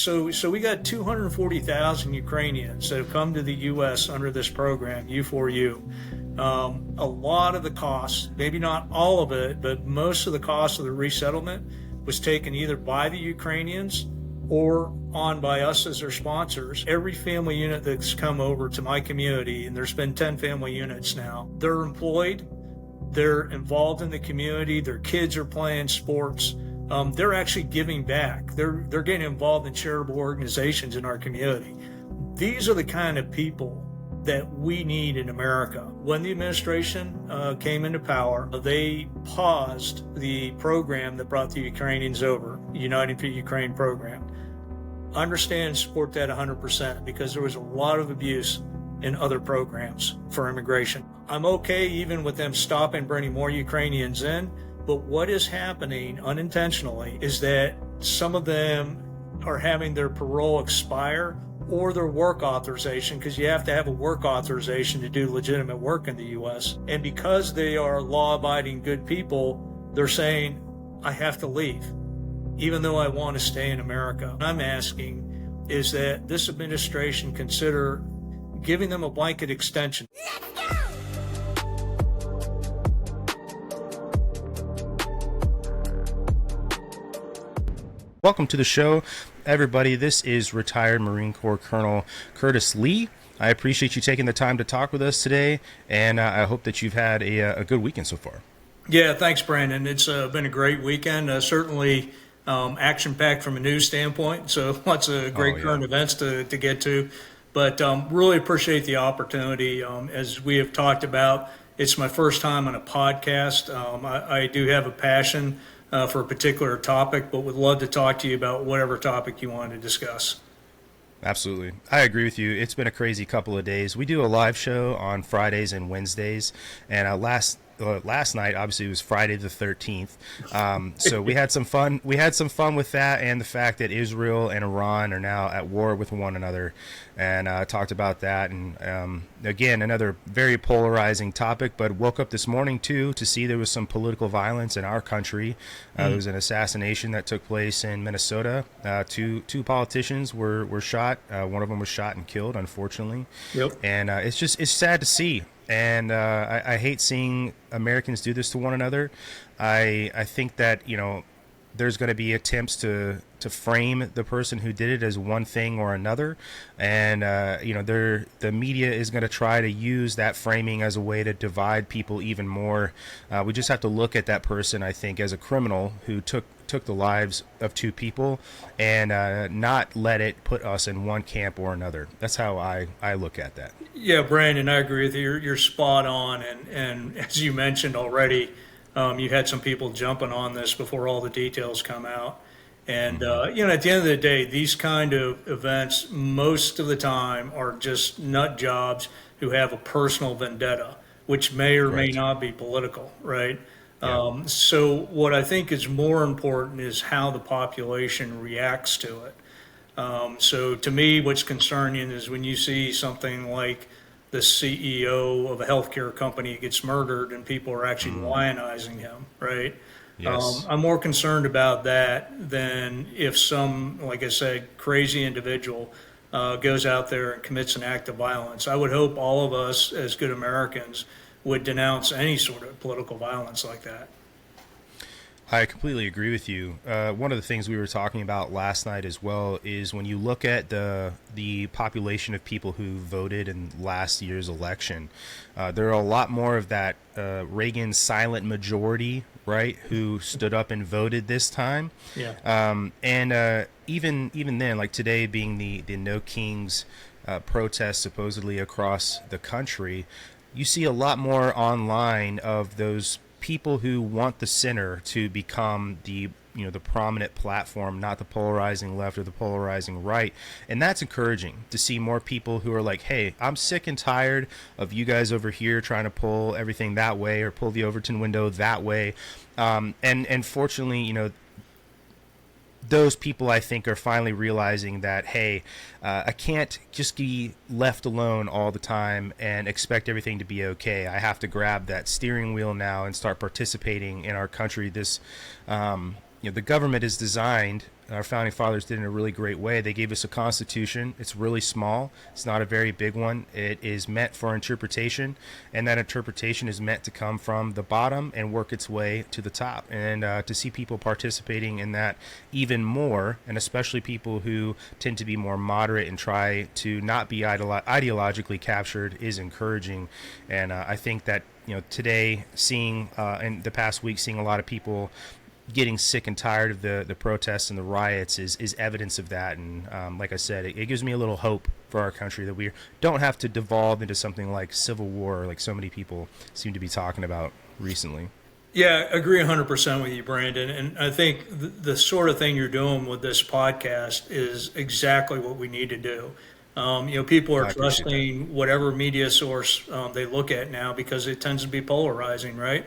So we got 240,000 Ukrainians that have come to the U.S. under this program, U4U. A lot of the costs, maybe not all of it, but most of the cost of the resettlement was taken either by the Ukrainians or on by us as their sponsors. Every family unit that's come over to my community, and there's been 10 family units now, they're employed, they're involved in the community, their kids are playing sports. They're actually giving back. They're getting involved in charitable organizations in our community. These are the kind of people that we need in America. When the administration came into power, they paused the program that brought the Ukrainians over, United for Ukraine program. Understand and support that 100% because there was a lot of abuse in other programs for immigration. I'm okay even with them stopping bringing more Ukrainians in, but what is happening unintentionally is that some of them are having their parole expire or their work authorization, because you have to have a work authorization to do legitimate work in the U.S. And because they are law-abiding good people, they're saying, I have to leave, even though I want to stay in America. What I'm asking is that this administration consider giving them a blanket extension. Welcome to the show, everybody. This is retired Marine Corps Colonel Curtis Lee. I appreciate you taking the time to talk with us today, and I hope that you've had a good weekend so far. Yeah, thanks, Brandon. It's been a great weekend, certainly action-packed from a news standpoint, so lots of great current events to get to. But really appreciate the opportunity. As we have talked about, it's my first time on a podcast. I do have a passion for a particular topic, but would love to talk to you about whatever topic you want to discuss. Absolutely. I agree with you. It's been a crazy couple of days. We do a live show on Fridays and Wednesdays, and last night, obviously, it was Friday the 13th. So we had some fun. We had some fun with that and the fact that Israel and Iran are now at war with one another, and talked about that. And again, another very polarizing topic, but woke up this morning, too, to see there was some political violence in our country. There was an assassination that took place in Minnesota. Two politicians were shot. One of them was shot and killed, unfortunately. Yep. And it's sad to see. And I hate seeing Americans do this to one another. I think that, there's going to be attempts to frame the person who did it as one thing or another. And, the media is going to try to use that framing as a way to divide people even more. We just have to look at that person, I think, as a criminal who took the lives of two people and not let it put us in one camp or another. That's how I look at that. Yeah, Brandon, I agree with you. You're spot on. And as you mentioned already, you had some people jumping on this before all the details come out. And, at the end of the day, these kind of events, most of the time, are just nut jobs who have a personal vendetta, which may or may not be political, right? Yeah. So what I think is more important is how the population reacts to it. So to me, what's concerning is when you see something like the CEO of a healthcare company gets murdered and people are actually lionizing him, right? Yes. I'm more concerned about that than if some, like I said, crazy individual goes out there and commits an act of violence. I would hope all of us as good Americans would denounce any sort of political violence like that. I completely agree with you. One of the things we were talking about last night as well is when you look at the population of people who voted in last year's election, there are a lot more of that Reagan silent majority, right, who stood up and voted this time. Yeah. And even then, like today being the No Kings protest supposedly across the country, you see a lot more online of those people who want the center to become the prominent platform, not the polarizing left or the polarizing right. And that's encouraging to see more people who are like, hey, I'm sick and tired of you guys over here trying to pull everything that way or pull the Overton window that way. And fortunately, those people, I think, are finally realizing that, hey, I can't just be left alone all the time and expect everything to be okay. I have to grab that steering wheel now and start participating in our country. This the government is designed. Our founding fathers did in a really great way. They gave us a constitution. It's really small. It's not a very big one. It is meant for interpretation, and that interpretation is meant to come from the bottom and work its way to the top. And to see people participating in that even more, and especially people who tend to be more moderate and try to not be ideologically captured, is encouraging. And I think that today, seeing in the past week, seeing a lot of people getting sick and tired of the protests and the riots is evidence of that. And like I said, it gives me a little hope for our country that we don't have to devolve into something like civil war, like so many people seem to be talking about recently. Yeah, I agree 100% with you, Brandon. And I think the sort of thing you're doing with this podcast is exactly what we need to do. People are trusting whatever media source they look at now because it tends to be polarizing, right?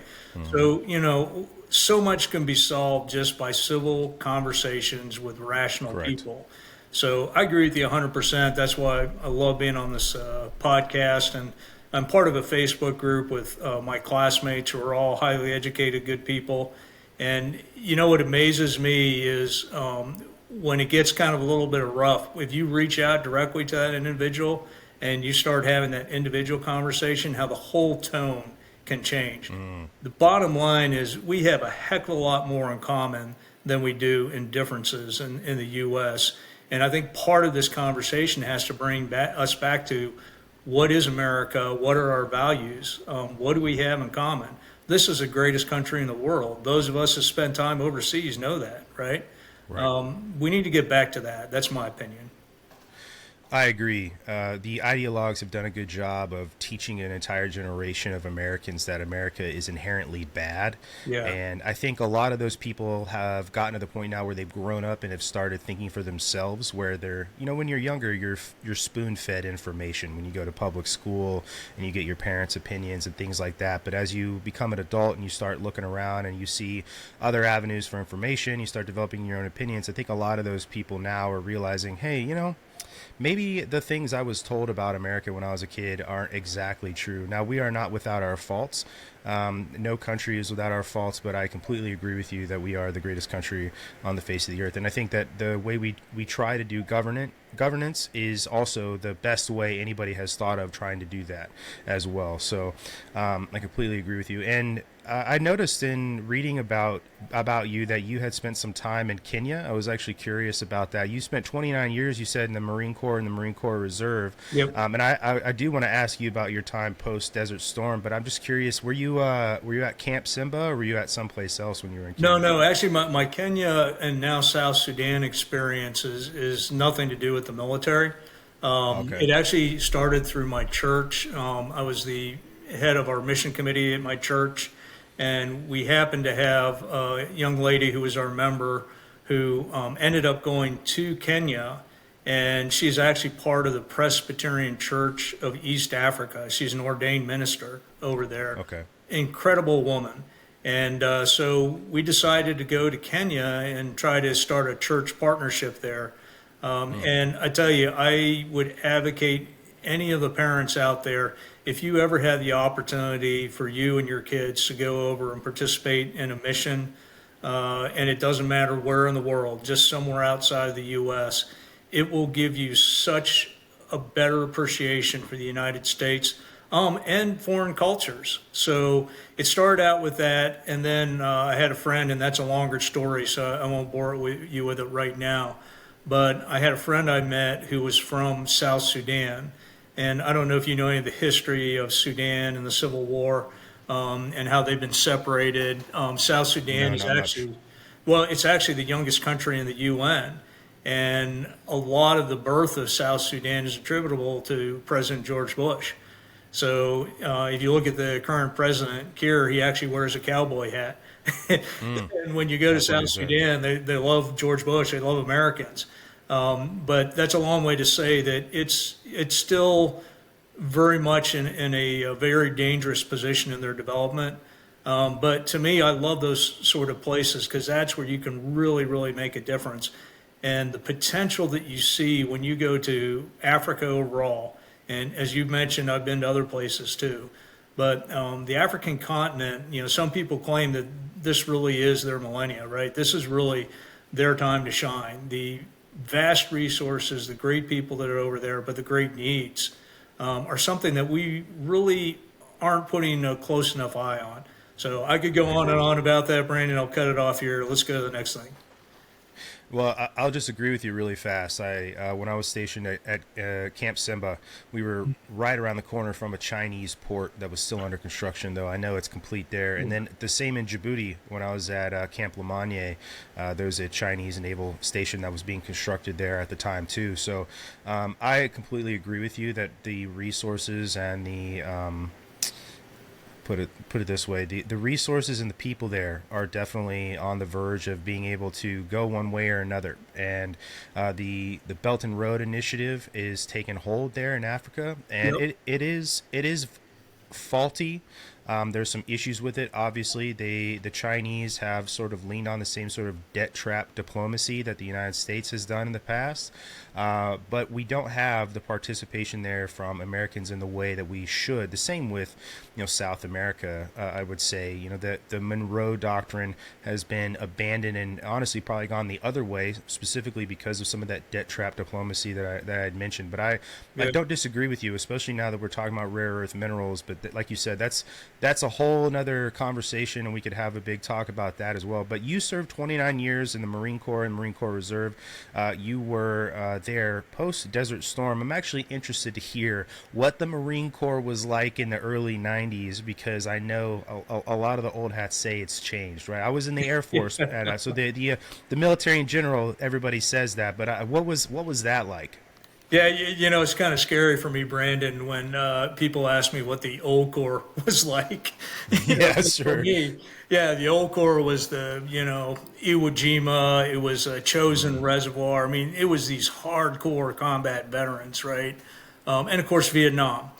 So, so much can be solved just by civil conversations with rational people. So I agree with you 100%. That's why I love being on this podcast. And I'm part of a Facebook group with my classmates who are all highly educated, good people. And what amazes me is when it gets kind of a little bit rough, if you reach out directly to that individual and you start having that individual conversation, how the whole tone can change. The bottom line is we have a heck of a lot more in common than we do in differences in the U.S. And I think part of this conversation has to bring us back to what is America? What are our values? What do we have in common? This is the greatest country in the world. Those of us who spend time overseas know that, right? We need to get back to that. That's my opinion. I agree. The ideologues have done a good job of teaching an entire generation of Americans that America is inherently bad. Yeah. And I think a lot of those people have gotten to the point now where they've grown up and have started thinking for themselves, where they're, when you're younger, you're spoon-fed information when you go to public school and you get your parents' opinions and things like that. But as you become an adult and you start looking around and you see other avenues for information, you start developing your own opinions. I think a lot of those people now are realizing, hey, maybe the things I was told about America when I was a kid aren't exactly true. Now, we are not without our faults. No country is without our faults, but I completely agree with you that we are the greatest country on the face of the earth. And I think that the way we try to do governance is also the best way anybody has thought of trying to do that as well. So I completely agree with you. And I noticed in reading about you that you had spent some time in Kenya. I was actually curious about that. You spent 29 years, you said, in the Marine Corps and the Marine Corps Reserve. Yep. And I do want to ask you about your time post Desert Storm, but I'm just curious, were you at Camp Simba or were you at someplace else when you were in Kenya? No. Actually, my Kenya and now South Sudan experience is nothing to do with the military. It actually started through my church. I was the head of our mission committee at my church. And we happened to have a young lady who was our member who ended up going to Kenya, and she's actually part of the Presbyterian Church of East Africa. She's an ordained minister over there. Okay. Incredible woman. And so we decided to go to Kenya and try to start a church partnership there. And I tell you, I would advocate any of the parents out there, if you ever had the opportunity for you and your kids to go over and participate in a mission, and it doesn't matter where in the world, just somewhere outside of the U.S., it will give you such a better appreciation for the United States and foreign cultures. So it started out with that, and then I had a friend, and that's a longer story, so I won't bore you with it right now. But I had a friend I met who was from South Sudan. And I don't know if you know any of the history of Sudan and the Civil War and how they've been separated. South Sudan is actually, it's actually the youngest country in the UN. And a lot of the birth of South Sudan is attributable to President George Bush. So if you look at the current president, Kiir, he actually wears a cowboy hat. And when you go to South Sudan, they love George Bush. They love Americans. But that's a long way to say that it's still very much in a very dangerous position in their development. But to me, I love those sort of places because that's where you can really, really make a difference. And the potential that you see when you go to Africa overall, and as you mentioned, I've been to other places too, But the African continent, some people claim that this really is their millennia, right? This is really their time to shine. The vast resources, the great people that are over there, but the great needs are something that we really aren't putting a close enough eye on. So I could go on and on about that, Brandon. I'll cut it off here. Let's go to the next thing. Well, I'll just agree with you really fast. When I was stationed at Camp Simba, we were right around the corner from a Chinese port that was still under construction, though I know it's complete there. And then the same in Djibouti, when I was at Camp Lemonnier, there was a Chinese naval station that was being constructed there at the time, too. So I completely agree with you that the resources and the put it this way, the resources and the people there are definitely on the verge of being able to go one way or another. And the Belt and Road Initiative is taking hold there in Africa, and Yep. it is faulty. There's some issues with it. Obviously, the Chinese have sort of leaned on the same sort of debt trap diplomacy that the United States has done in the past, but we don't have the participation there from Americans in the way that we should. The same with South America. I would say that the Monroe Doctrine has been abandoned and honestly probably gone the other way, specifically because of some of that debt trap diplomacy that I had mentioned. But I don't disagree with you, especially now that we're talking about rare earth minerals. But like you said, that's a whole another conversation, and we could have a big talk about that as well. But you served 29 years in the Marine Corps and Marine Corps Reserve. You were there post Desert Storm. I'm actually interested to hear what the Marine Corps was like in the early 90s, because I know a lot of the old hats say it's changed, right? I was in the Air Force, and so the military in general, everybody says that. But what was that like? Yeah, it's kind of scary for me, Brandon, when people ask me what the old Corps was like. Yeah, For sure. me, yeah, the old Corps was the, Iwo Jima. It was a chosen reservoir. I mean, it was these hardcore combat veterans, right? And of course, Vietnam.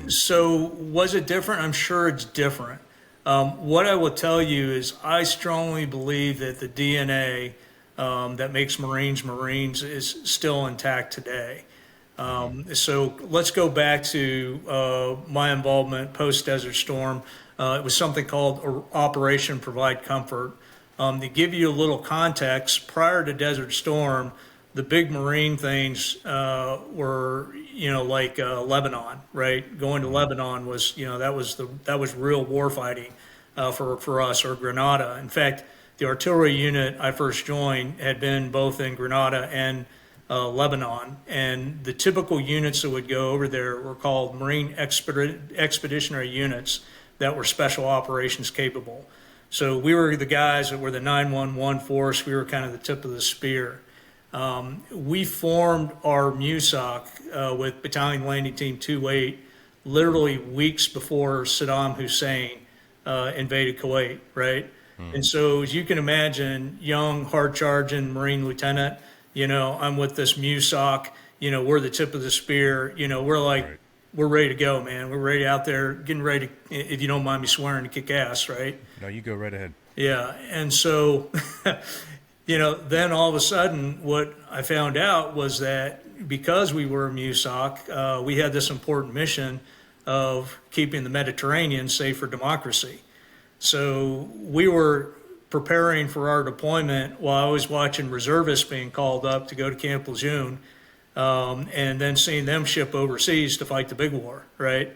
So was it different? I'm sure it's different. What I will tell you is I strongly believe that the DNA that makes Marines is still intact today. So let's go back to my involvement post Desert Storm. It was something called Operation Provide Comfort. To give you a little context, prior to Desert Storm, the big Marine things were, like Lebanon, right? Going to Lebanon was, that was real war fighting for us, or Grenada. In fact, the artillery unit I first joined had been both in Grenada and Lebanon, and the typical units that would go over there were called Marine Expeditionary Units that were special operations capable. So we were the guys that were the 911 force. We were kind of the tip of the spear. We formed our MUSOC with Battalion Landing Team 28 literally weeks before Saddam Hussein invaded Kuwait, right? And so, as you can imagine, young, hard-charging Marine lieutenant, I'm with this MUSOC, we're the tip of the spear, we're like, right. We're ready to go, man. We're ready out there, getting ready to, if you don't mind me swearing, to kick ass, right? No, you go right ahead. Yeah, and so, then all of a sudden, what I found out was that because we were a MUSOC, we had this important mission of keeping the Mediterranean safe for democracy. So we were preparing for our deployment while I was watching reservists being called up to go to Camp Lejeune, and then seeing them ship overseas to fight the big war, right?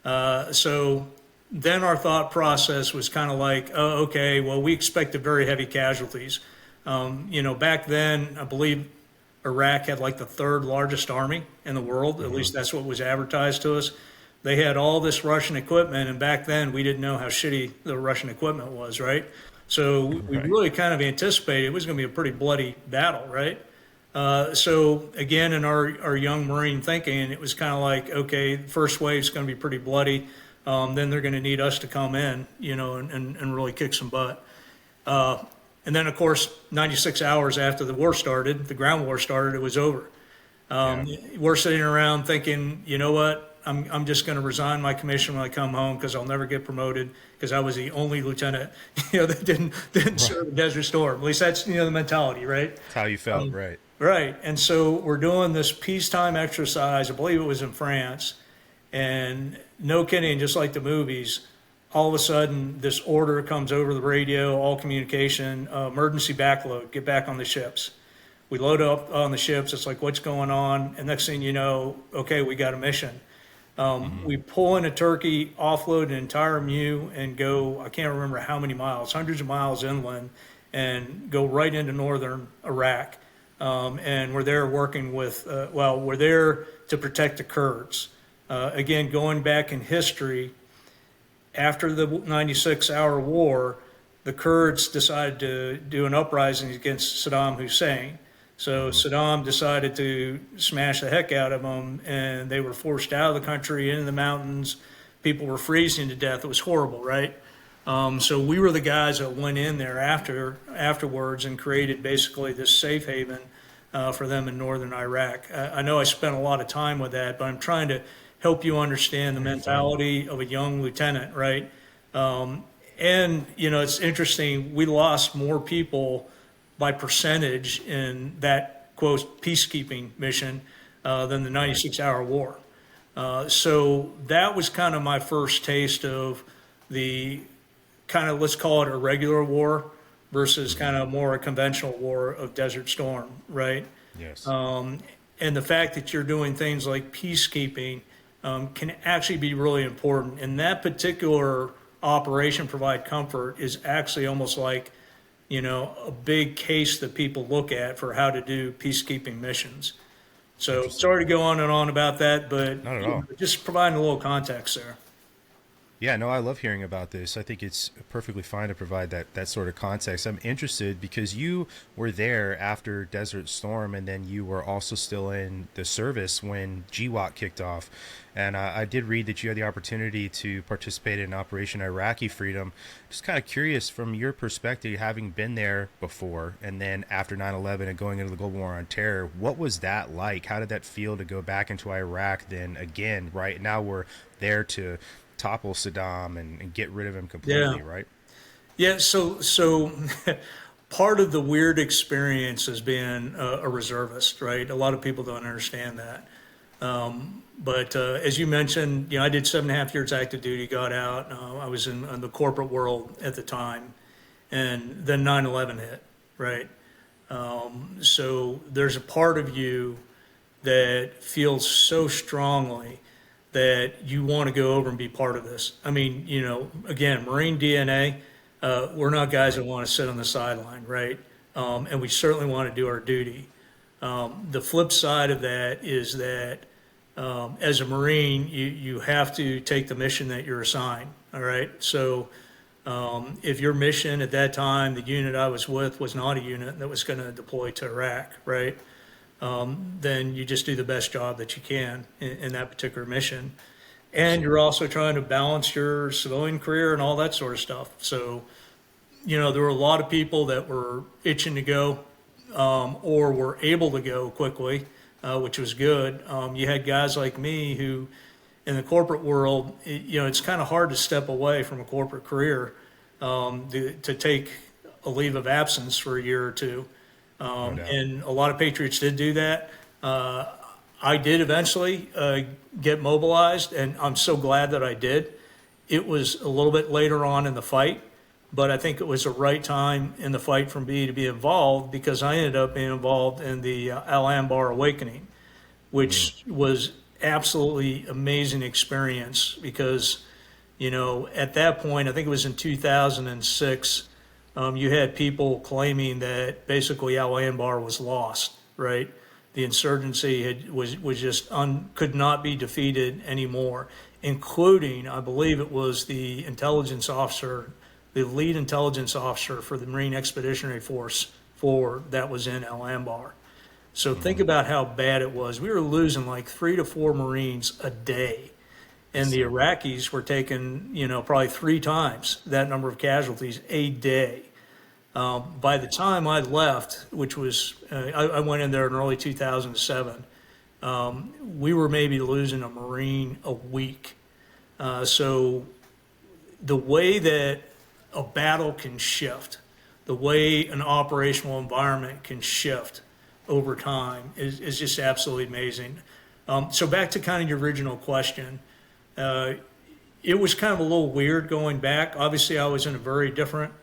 So then our thought process was kind of like, oh, okay, well, we expected very heavy casualties. Back then, I believe Iraq had like the third largest army in the world. At least that's what was advertised to us. They had all this Russian equipment, and back then we didn't know how shitty the Russian equipment was, right? So we really kind of anticipated it was going to be a pretty bloody battle, right? So again, in our young Marine thinking, it was kind of like, okay, the first wave's going to be pretty bloody. Then they're going to need us to come in, and really kick some butt. And then, of course, 96 hours after the war started, the ground war started, it was over. We're sitting around thinking, you know what? I'm just going to resign my commission when I come home because I'll never get promoted because I was the only lieutenant, that didn't serve in Desert Storm. At least that's, the mentality, right? That's how you felt, right? Right. And so we're doing this peacetime exercise. I believe it was in France. And no kidding, just like the movies, all of a sudden this order comes over the radio, all communication, emergency backload, get back on the ships. We load up on the ships. It's like, what's going on? And next thing you know, okay, we got a mission. We pull in a turkey, offload an entire MEU, and go, I can't remember how many miles, hundreds of miles inland, and go right into northern Iraq. And we're there working with, we're there to protect the Kurds. Again, going back in history, after the 96-hour war, the Kurds decided to do an uprising against Saddam Hussein. So Saddam decided to smash the heck out of them, and they were forced out of the country, into the mountains. People were freezing to death. It was horrible, right? So we were the guys that went in there afterwards and created basically this safe haven for them in northern Iraq. I know I spent a lot of time with that, but I'm trying to help you understand the mentality of a young lieutenant, right? And, it's interesting. We lost more people by percentage in that, quote, peacekeeping mission than the 96-hour war. So that was kind of my first taste of the kind of, let's call it a regular war versus kind of more a conventional war of Desert Storm, right? Yes. And the fact that you're doing things like peacekeeping can actually be really important. And that particular operation, Provide Comfort, is actually almost like, a big case that people look at for how to do peacekeeping missions. So sorry to go on and on about that, but Not at all. Just providing a little context there. Yeah, no, I love hearing about this. I think it's perfectly fine to provide that sort of context. I'm interested because you were there after Desert Storm, and then you were also still in the service when GWOT kicked off. And I did read that you had the opportunity to participate in Operation Iraqi Freedom. Just kind of curious from your perspective, having been there before, and then after 9/11 and going into the global war on terror, what was that like? How did that feel to go back into Iraq then again, right? Now we're there to topple Saddam and get rid of him completely, right? Yeah, so part of the weird experience has been a reservist, right? A lot of people don't understand that. But as you mentioned, I did 7.5 years active duty, got out. I was in the corporate world at the time, and then 9/11 hit, right? So there's a part of you that feels so strongly that you want to go over and be part of this. I mean, again, Marine DNA, we're not guys that want to sit on the sideline, right? And we certainly want to do our duty. The flip side of that is that as a Marine, you have to take the mission that you're assigned, all right? So if your mission at that time, the unit I was with was not a unit that was going to deploy to Iraq, right? Then you just do the best job that you can in that particular mission. And you're also trying to balance your civilian career and all that sort of stuff. So, there were a lot of people that were itching to go or were able to go quickly, which was good. You had guys like me who, in the corporate world, it's kind of hard to step away from a corporate career to take a leave of absence for a year or two. And a lot of patriots did do that. I did eventually get mobilized, and I'm so glad that I did. It was a little bit later on in the fight, but I think it was the right time in the fight for me to be involved, because I ended up being involved in the Al-Anbar awakening, which was absolutely amazing experience because, at that point, I think it was in 2006, you had people claiming that basically Al-Anbar was lost, right? The insurgency was just could not be defeated anymore, including, I believe it was the intelligence officer, the lead intelligence officer for the Marine Expeditionary Force that was in Al-Anbar. So think about how bad it was. We were losing like 3 to 4 Marines a day. And the Iraqis were taking, probably 3 times that number of casualties a day. By the time I left, which was, I went in there in early 2007, we were maybe losing a Marine a week. So the way that a battle can shift, the way an operational environment can shift over time is just absolutely amazing. So back to kind of your original question. It was kind of a little weird going back. Obviously, I was in a very different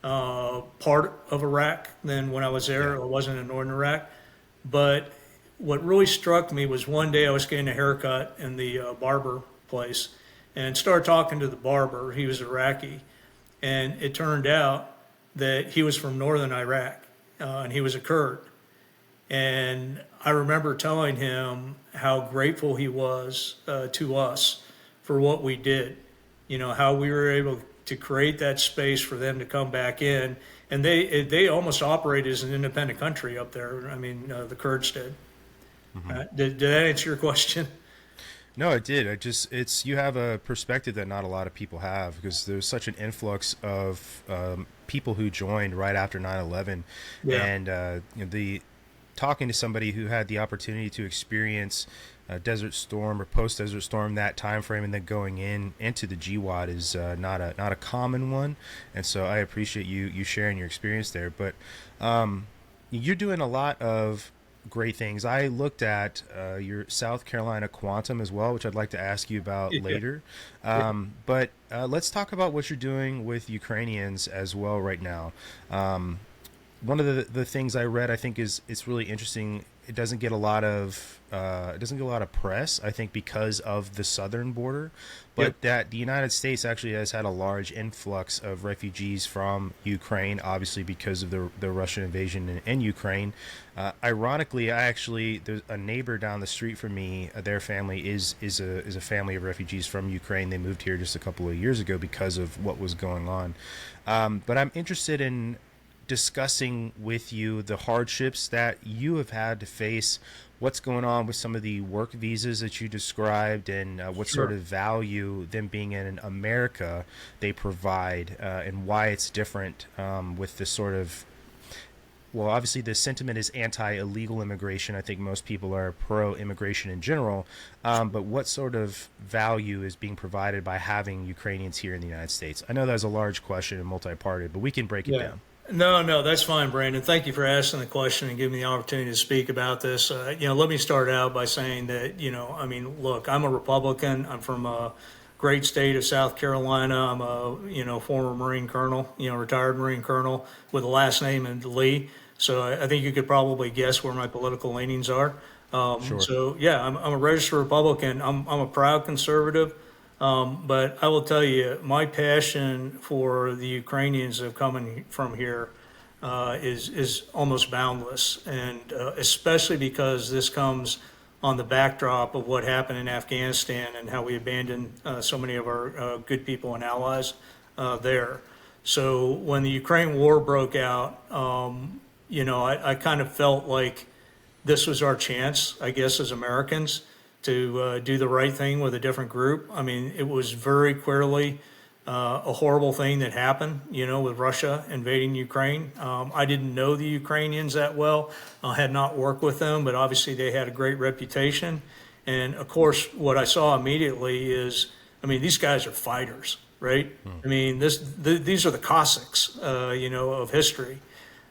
part of Iraq than when I was there. Yeah. I wasn't in northern Iraq. But what really struck me was one day I was getting a haircut in the barber place and started talking to the barber. He was Iraqi. And it turned out that he was from northern Iraq and he was a Kurd. And I remember telling him how grateful he was to us for what we did, how we were able to create that space for them to come back in. And they almost operate as an independent country up there. I mean, the Kurds did. Mm-hmm. Did that answer your question? No, it did. You have a perspective that not a lot of people have, because there's such an influx of people who joined right after 9/11, Yeah. and talking to somebody who had the opportunity to experience Desert Storm or post Desert Storm, that time frame, and then going into the GWAT is not a common one, and so I appreciate you sharing your experience there. But you're doing a lot of great things. I looked at your South Carolina Quantum as well, which I'd like to ask you about later. But let's talk about what you're doing with Ukrainians as well right now. One of the things I read, I think it's really interesting. It doesn't get a lot of press, I think, because of the southern border, but that the United States actually has had a large influx of refugees from Ukraine, obviously because of the Russian invasion in Ukraine. Ironically, there's a neighbor down the street from me. Their family is a family of refugees from Ukraine. They moved here just a couple of years ago because of what was going on. But I'm interested in discussing with you the hardships that you have had to face, what's going on with some of the work visas that you described, and what sort of value them being in America they provide, and why it's different with this sort of, well, obviously the sentiment is anti-illegal immigration. I think most people are pro-immigration in general, but what sort of value is being provided by having Ukrainians here in the United States? I know that's a large question and multi-parted, but we can break it down. No, that's fine, Brandon. Thank you for asking the question and giving me the opportunity to speak about this. Let me start out by saying that, look, I'm a Republican. I'm from a great state of South Carolina. I'm a, former Marine colonel, retired Marine colonel with a last name in Lee. So I think you could probably guess where my political leanings are. Sure. So, yeah, I'm a registered Republican. I'm a proud conservative. But I will tell you, my passion for the Ukrainians that have come from here is almost boundless, and especially because this comes on the backdrop of what happened in Afghanistan and how we abandoned so many of our good people and allies there. So when the Ukraine war broke out, I kind of felt like this was our chance, I guess, as Americans, to do the right thing with a different group. I mean, it was very clearly a horrible thing that happened, with Russia invading Ukraine. I didn't know the Ukrainians that well. I had not worked with them, but obviously they had a great reputation. And of course, what I saw immediately is, these guys are fighters, right? These are the Cossacks, of history.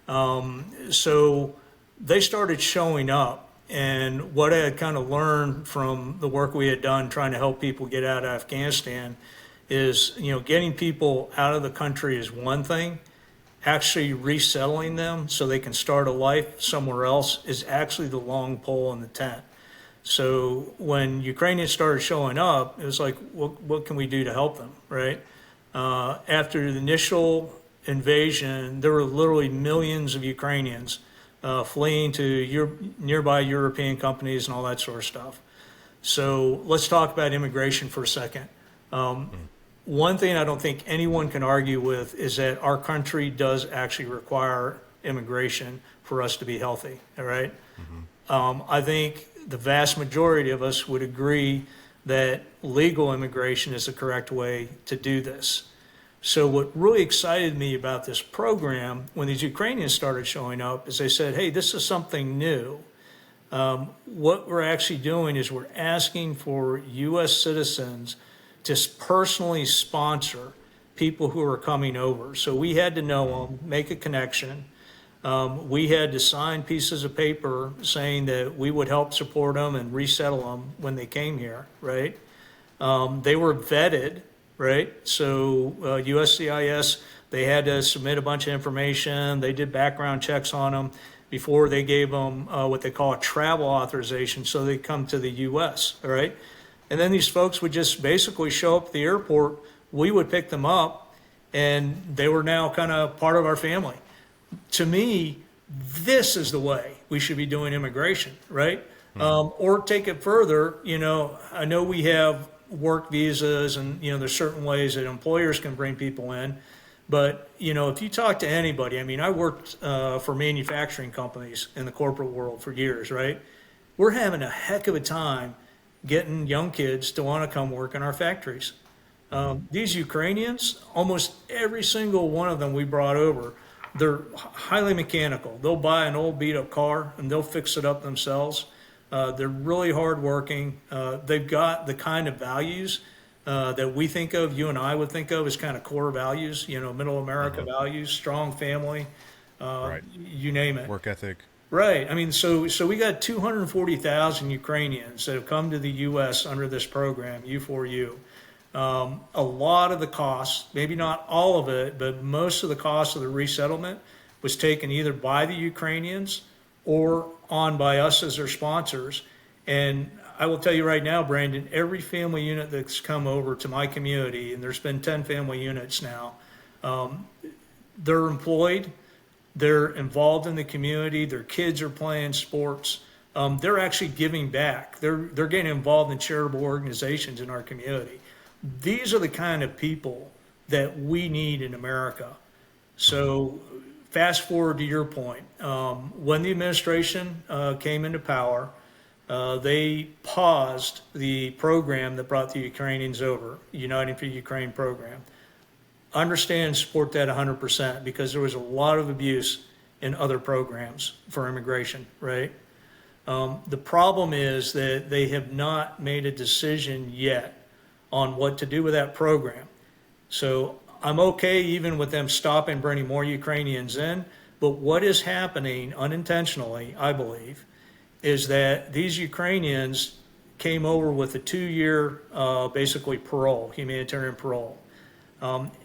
So they started showing up. And what I had kind of learned from the work we had done trying to help people get out of Afghanistan is, getting people out of the country is one thing. Actually resettling them so they can start a life somewhere else is actually the long pole in the tent. So when Ukrainians started showing up, it was like, what can we do to help them, right? After the initial invasion, there were literally millions of Ukrainians fleeing to nearby European companies and all that sort of stuff. So let's talk about immigration for a second. One thing I don't think anyone can argue with is that our country does actually require immigration for us to be healthy, all right? I think the vast majority of us would agree that legal immigration is the correct way to do this. So what really excited me about this program when these Ukrainians started showing up is they said, hey, this is something new. What we're actually doing is we're asking for U.S. citizens to personally sponsor people who are coming over. So we had to know them, make a connection. We had to sign pieces of paper saying that we would help support them and resettle them when they came here, right? They were vetted, right? So USCIS, they had to submit a bunch of information. They did background checks on them before they gave them what they call a travel authorization, so they come to the U.S. All right, and then these folks would just basically show up at the airport. We would pick them up, and they were now kind of part of our family. To me, this is the way we should be doing immigration, right? Or take it further. I know we have work visas, and there's certain ways that employers can bring people in. But if you talk to anybody, I mean, I worked for manufacturing companies in the corporate world for years, right? We're having a heck of a time getting young kids to want to come work in our factories. These Ukrainians, almost every single one of them we brought over, they're highly mechanical. They'll buy an old beat up car and they'll fix it up themselves. They're really hardworking. They've got the kind of values that we think of, you and I would think of as kind of core values, middle America values, strong family, Right. you name it. Work ethic. Right. I mean, so we got 240,000 Ukrainians that have come to the U.S. under this program, U4U. A lot of the costs, maybe not all of it, but most of the cost of the resettlement was taken either by the Ukrainians or on by us as their sponsors. And I will tell you right now, Brandon, every family unit that's come over to my community, and there's been 10 family units now, they're employed, they're involved in the community, their kids are playing sports, they're actually giving back. They're getting involved in charitable organizations in our community. These are the kind of people that we need in America. So fast forward to your point. When the administration came into power, they paused the program that brought the Ukrainians over, Uniting for Ukraine program. Understand and support that 100% because there was a lot of abuse in other programs for immigration, right? The problem is that they have not made a decision yet on what to do with that program. So I'm okay even with them stopping bringing more Ukrainians in, but what is happening unintentionally, I believe, is that these Ukrainians came over with a 2-year basically parole, humanitarian parole.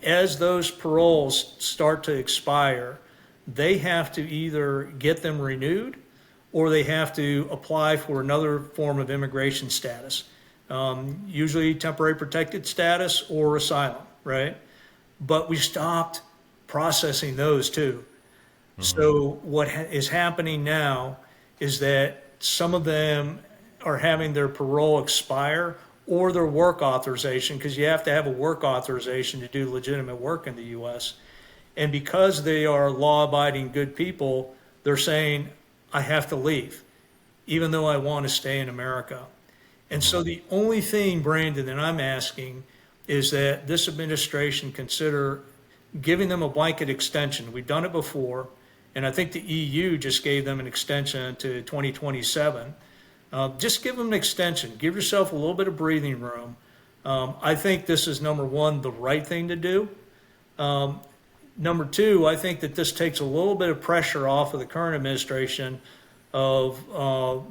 As those paroles start to expire, they have to either get them renewed or they have to apply for another form of immigration status, usually temporary protected status or asylum, right? But we stopped processing those too. So what is happening now is that some of them are having their parole expire or their work authorization, because you have to have a work authorization to do legitimate work in the U.S. And because they are law-abiding good people, they're saying, I have to leave, even though I want to stay in America. And so the only thing, Brandon, that I'm asking is that this administration consider giving them a blanket extension. We've done it before, and I think the EU just gave them an extension to 2027. Just give them an extension. Give yourself a little bit of breathing room. I think this is, number one, the right thing to do. Number two, I think that this takes a little bit of pressure off of the current administration of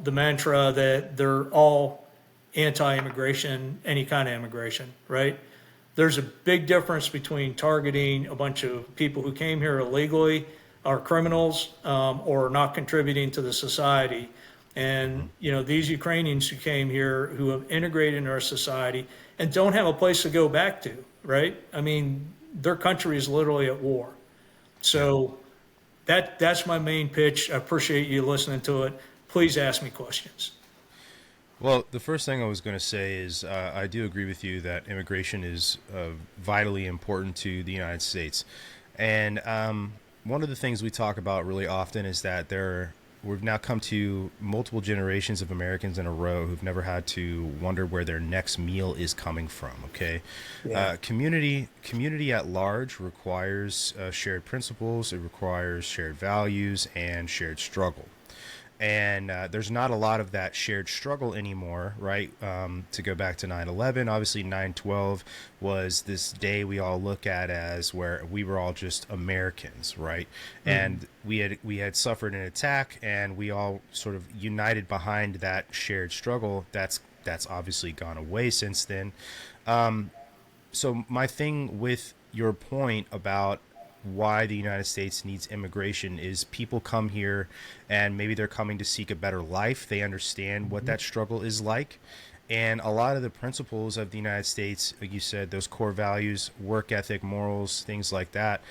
the mantra that they're all anti-immigration, any kind of immigration, right? There's a big difference between targeting a bunch of people who came here illegally, are criminals, or not contributing to the society. And, these Ukrainians who came here, who have integrated into our society and don't have a place to go back to, right? I mean, their country is literally at war. So that's my main pitch. I appreciate you listening to it. Please ask me questions. Well, the first thing I was going to say is I do agree with you that immigration is vitally important to the United States. And one of the things we talk about really often is that we've now come to multiple generations of Americans in a row who've never had to wonder where their next meal is coming from. Okay. Yeah. Community at large requires shared principles. It requires shared values and shared struggle. And there's not a lot of that shared struggle anymore, right? To go back to 9/11, obviously 9/12 was this day we all look at as where we were all just Americans, right? And we had suffered an attack, and we all sort of united behind that shared struggle that's that's obviously gone away since then. So my thing with your point about why the United States needs immigration is people come here and maybe they're coming to seek a better life. They understand what that struggle is like. And a lot of the principles of the United States, like you said, those core values, work ethic, morals, things like that,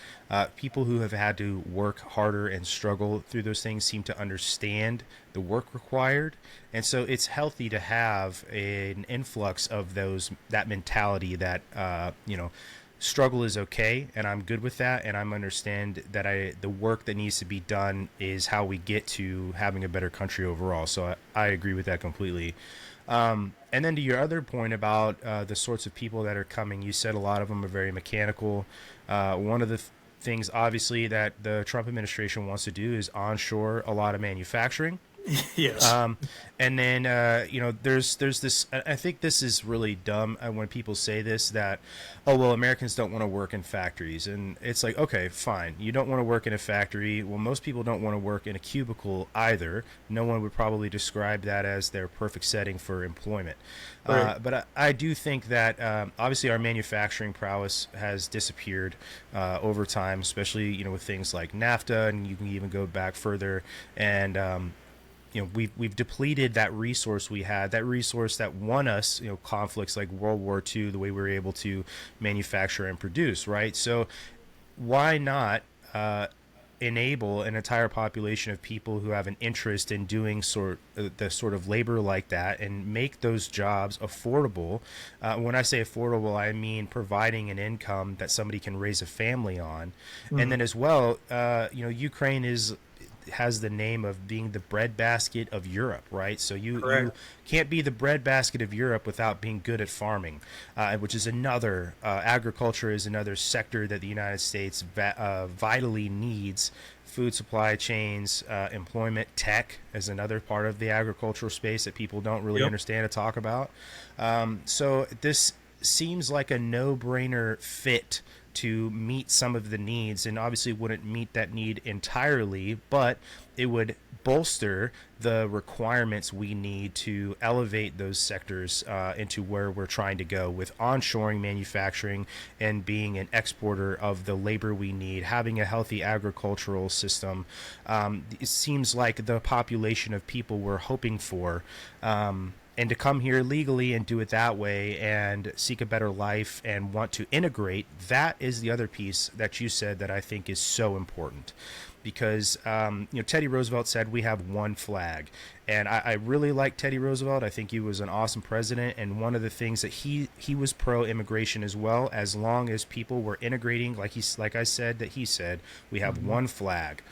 people who have had to work harder and struggle through those things seem to understand the work required. And so it's healthy to have an influx of that mentality that, struggle is okay, and I'm good with that, and I'm understand that the work that needs to be done is how we get to having a better country overall. So I agree with that completely. And then to your other point about the sorts of people that are coming, you said a lot of them are very mechanical. One of the things, obviously, that the Trump administration wants to do is onshore a lot of manufacturing. Yes. And then, there's this, I think this is really dumb when people say this, that, oh, well, Americans don't want to work in factories. And it's like, okay, fine. You don't want to work in a factory. Well, most people don't want to work in a cubicle either. No one would probably describe that as their perfect setting for employment. Right. But I do think that, obviously, our manufacturing prowess has disappeared over time, especially, with things like NAFTA, and you can even go back further. And, we've depleted that resource we had, that resource that won us, conflicts like World War II, the way we were able to manufacture and produce, right? So why not enable an entire population of people who have an interest in doing the sort of labor like that and make those jobs affordable? When I say affordable, I mean providing an income that somebody can raise a family on. And then as well, Ukraine has the name of being the breadbasket of Europe, right? So you can't be the breadbasket of Europe without being good at farming, which is another, agriculture is another sector that the United States vitally needs. Food supply chains, employment, tech is another part of the agricultural space that people don't really understand or talk about. So this seems like a no-brainer fit to meet some of the needs, and obviously wouldn't meet that need entirely, but it would bolster the requirements we need to elevate those sectors into where we're trying to go with onshoring manufacturing and being an exporter of the labor we need, having a healthy agricultural system. It seems like the population of people we're hoping for, and to come here legally and do it that way and seek a better life and want to integrate, that is the other piece that you said that I think is so important. Because, Teddy Roosevelt said we have one flag. And I really like Teddy Roosevelt. I think he was an awesome president. And one of the things that he was pro-immigration as well, as long as people were integrating, like I said, that he said, we have one flag.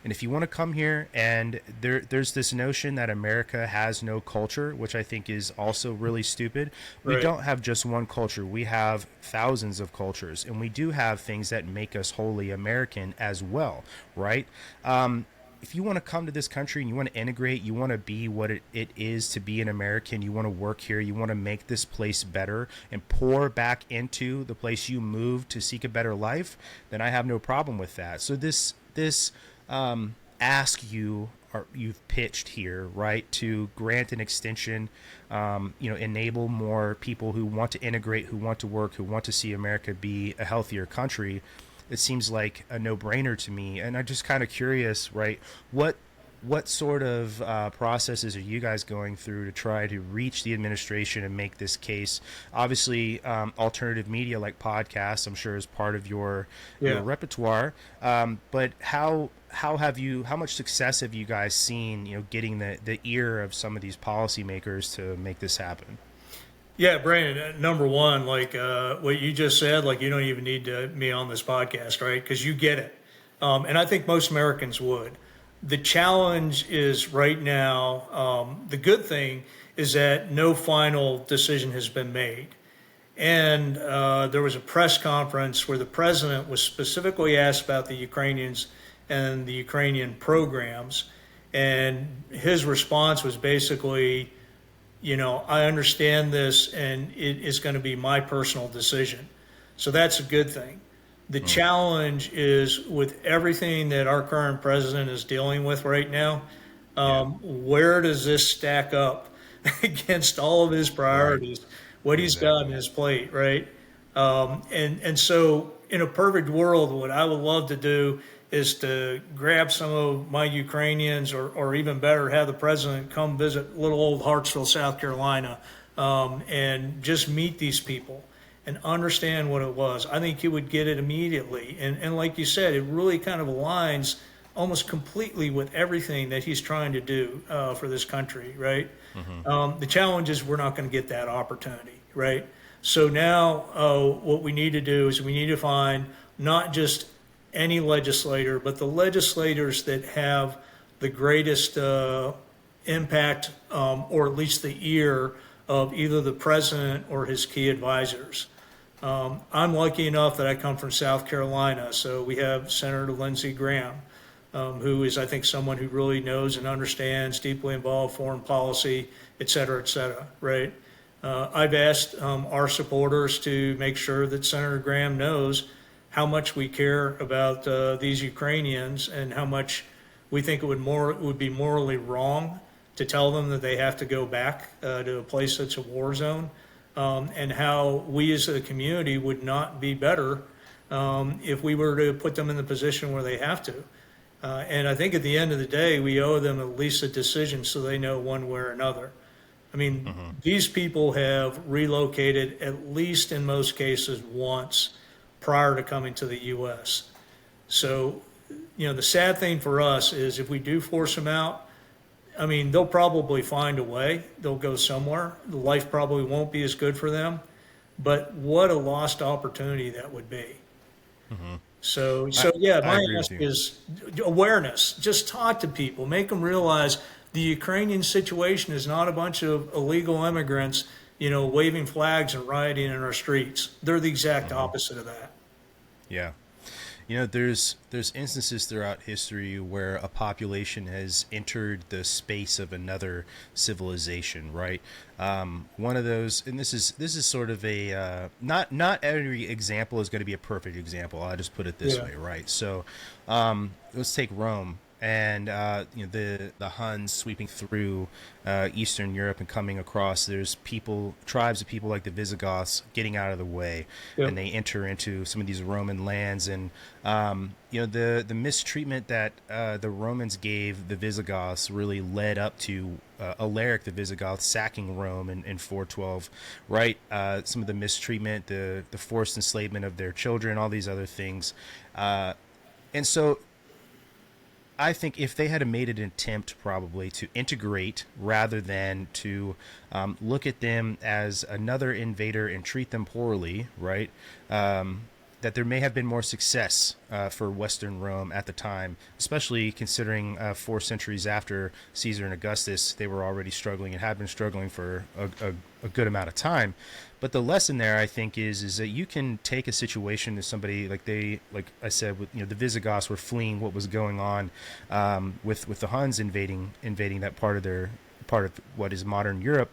And if you want to come here, and there's this notion that America has no culture, which I think is also really stupid. We don't have just one culture. We have thousands of cultures, and we do have things that make us wholly American as well, right? If you want to come to this country and you want to integrate, you want to be what it is to be an American, you want to work here, you want to make this place better and pour back into the place you moved to seek a better life, then I have no problem with that. So this ask you've pitched here, right, to grant an extension, enable more people who want to integrate, who want to work, who want to see America be a healthier country. It seems like a no-brainer to me. And I'm just kind of curious, right, what sort of processes are you guys going through to try to reach the administration and make this case? Obviously, alternative media like podcasts, I'm sure, is part of your repertoire. But how much success have you guys seen, getting the ear of some of these policymakers to make this happen? Yeah, Brandon, number one, like what you just said, like you don't even need me on this podcast, right? Because you get it. And I think most Americans would. The challenge is right now, the good thing is that no final decision has been made. And there was a press conference where the president was specifically asked about the Ukrainians and the Ukrainian programs. And his response was basically, I understand this and it is going to be my personal decision. So that's a good thing. The challenge is with everything that our current president is dealing with right now, where does this stack up against all of his priorities, what he's got on his plate, right? And so in a perfect world, what I would love to do is to grab some of my Ukrainians, or even better, have the president come visit little old Hartsville, South Carolina, and just meet these people and understand what it was. I think he would get it immediately. And like you said, it really kind of aligns almost completely with everything that he's trying to do for this country, right? The challenge is we're not going to get that opportunity, right? So now what we need to do is we need to find not just any legislator, but the legislators that have the greatest impact, or at least the ear of either the president or his key advisors. I'm lucky enough that I come from South Carolina, so we have Senator Lindsey Graham, who is, I think, someone who really knows and understands, deeply involved foreign policy, et cetera, right? I've asked our supporters to make sure that Senator Graham knows how much we care about these Ukrainians and how much we think it would be morally wrong to tell them that they have to go back to a place that's a war zone, and how we as a community would not be better if we were to put them in the position where they have to. And I think at the end of the day, we owe them at least a decision so they know one way or another. I mean, these people have relocated at least in most cases once prior to coming to the U.S. So, the sad thing for us is if we do force them out, I mean, they'll probably find a way. They'll go somewhere. The life probably won't be as good for them, but what a lost opportunity that would be. So yeah, my ask is awareness. Just talk to people, make them realize the Ukrainian situation is not a bunch of illegal immigrants, waving flags and rioting in our streets. They're the exact opposite of that. Yeah. There's instances throughout history where a population has entered the space of another civilization, right? One of those, and this is sort of a not every example is going to be a perfect example. I'll just put it this way, right? So let's take Rome. And the Huns sweeping through Eastern Europe and coming across. There's tribes of people like the Visigoths getting out of the way, and they enter into some of these Roman lands. And the mistreatment that the Romans gave the Visigoths really led up to Alaric the Visigoth sacking Rome in 412. Right, some of the mistreatment, the forced enslavement of their children, all these other things, and so. I think if they had made an attempt probably to integrate rather than to look at them as another invader and treat them poorly, right, that there may have been more success for Western Rome at the time, especially considering 4 centuries after Caesar and Augustus, they were already struggling and had been struggling for a good amount of time. But the lesson there, I think, is that you can take a situation to somebody like I said, with the Visigoths were fleeing what was going on with the Huns invading that part of what is modern Europe,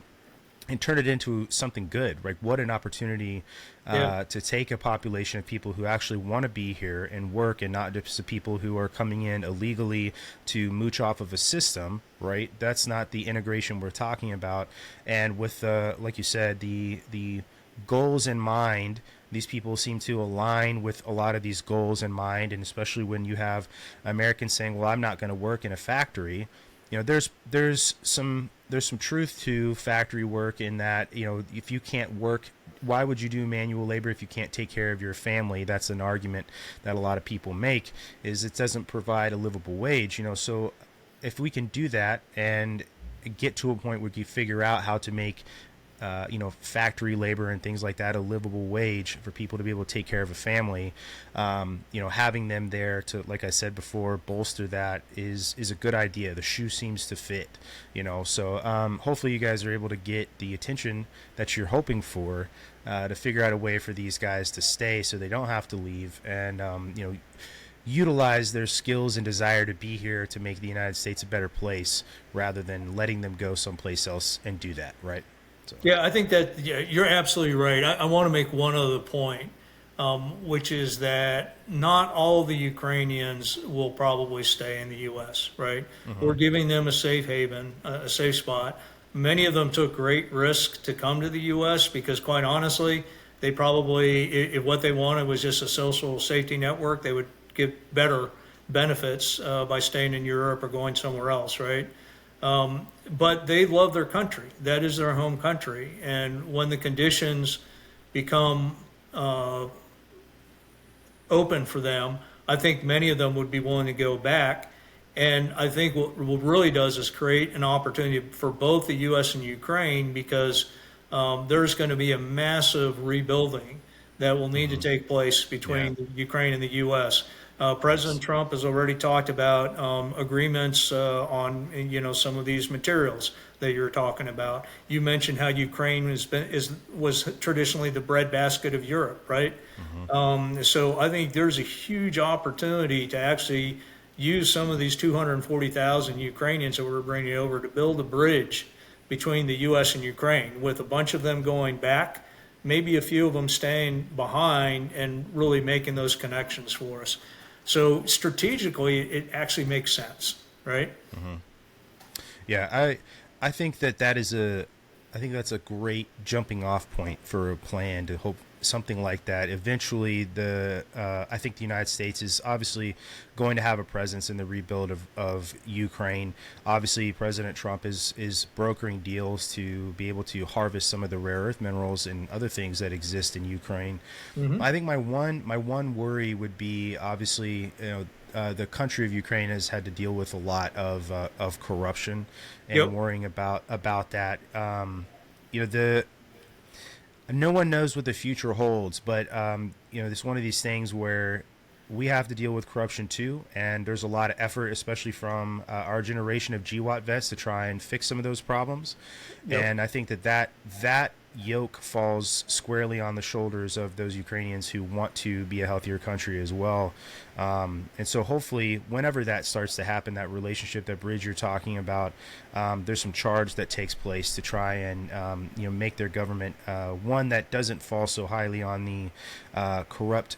and turn it into something good. Right? What an opportunity to take a population of people who actually want to be here and work, and not just the people who are coming in illegally to mooch off of a system. Right? That's not the integration we're talking about. And with like you said, the goals in mind, these people seem to align with a lot of these goals in mind. And especially when you have Americans saying, well, I'm not going to work in a factory. There's some truth to factory work in that, if you can't work, why would you do manual labor if you can't take care of your family? That's an argument that a lot of people make, is it doesn't provide a livable wage. So if we can do that and get to a point where we figure out how to make factory labor and things like that a livable wage for people to be able to take care of a family, having them there to, like I said before, bolster that is a good idea. The shoe seems to fit, so hopefully you guys are able to get the attention that you're hoping for, to figure out a way for these guys to stay so they don't have to leave, and utilize their skills and desire to be here to make the United States a better place, rather than letting them go someplace else and do that, right? So. Yeah, I think that you're absolutely right. I want to make one other point, which is that not all the Ukrainians will probably stay in the U.S., right? We're giving them a safe haven, a safe spot. Many of them took great risk to come to the U.S. because, quite honestly, they probably, if what they wanted was just a social safety network, they would get better benefits by staying in Europe or going somewhere else, right? But they love their country. That is their home country. And when the conditions become open for them, I think many of them would be willing to go back. And I think what really does is create an opportunity for both the U.S. and Ukraine, because there's going to be a massive rebuilding that will need to take place between the Ukraine and the U.S. President Trump has already talked about agreements on some of these materials that you're talking about. You mentioned how Ukraine was traditionally the breadbasket of Europe, right? So I think there's a huge opportunity to actually use some of these 240,000 Ukrainians that we're bringing over to build a bridge between the U.S. and Ukraine, with a bunch of them going back, maybe a few of them staying behind and really making those connections for us. So strategically, it actually makes sense, right? Yeah, I think that's a great jumping off point for a plan to hope something like that. Eventually, I think the United States is obviously going to have a presence in the rebuild of Ukraine. Obviously, President Trump is brokering deals to be able to harvest some of the rare earth minerals and other things that exist in Ukraine. I think my one worry would be, obviously, the country of Ukraine has had to deal with a lot of corruption, and worrying about that. No one knows what the future holds, but it's one of these things where we have to deal with corruption too, and there's a lot of effort, especially from our generation of GWAT vets, to try and fix some of those problems. And I think that yoke falls squarely on the shoulders of those Ukrainians who want to be a healthier country as well. And so hopefully, whenever that starts to happen, that relationship, that bridge you're talking about, there's some charge that takes place to try and make their government one that doesn't fall so highly on the corrupt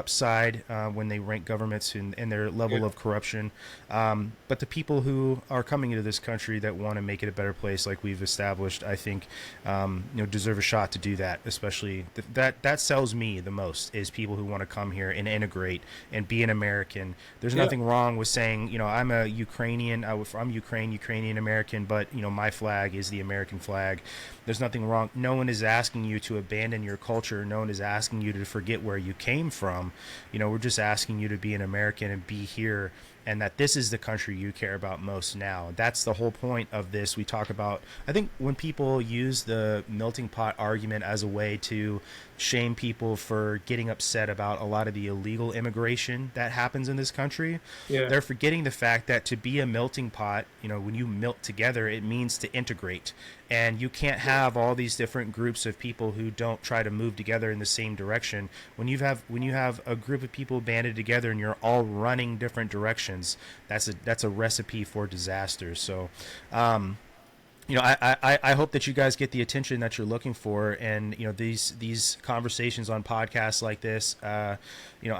side when they rank governments in their level of corruption. But the people who are coming into this country that want to make it a better place, like we've established, I think, deserve a shot to do that. Especially that sells me the most, is people who want to come here and integrate and be an American. There's nothing wrong with saying, I'm a Ukrainian, I'm Ukrainian American, but my flag is the American flag. There's nothing wrong. No one is asking you to abandon your culture. No one is asking you to forget where you came from. We're just asking you to be an American and be here, and that this is the country you care about most now. That's the whole point of this. We talk about, I think when people use the melting pot argument as a way to shame people for getting upset about a lot of the illegal immigration that happens in this country, they're forgetting the fact that to be a melting pot, when you melt together, it means to integrate. And you can't have all these different groups of people who don't try to move together in the same direction. When you have a group of people banded together and you're all running different directions, that's a recipe for disaster. So, I hope that you guys get the attention that you're looking for, and these conversations on podcasts like this. I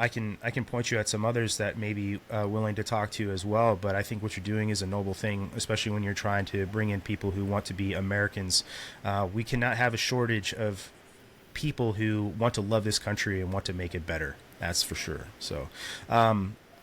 can point you at some others that may be willing to talk to you as well. But I think what you're doing is a noble thing, especially when you're trying to bring in people who want to be Americans. We cannot have a shortage of people who want to love this country and want to make it better. That's for sure. So.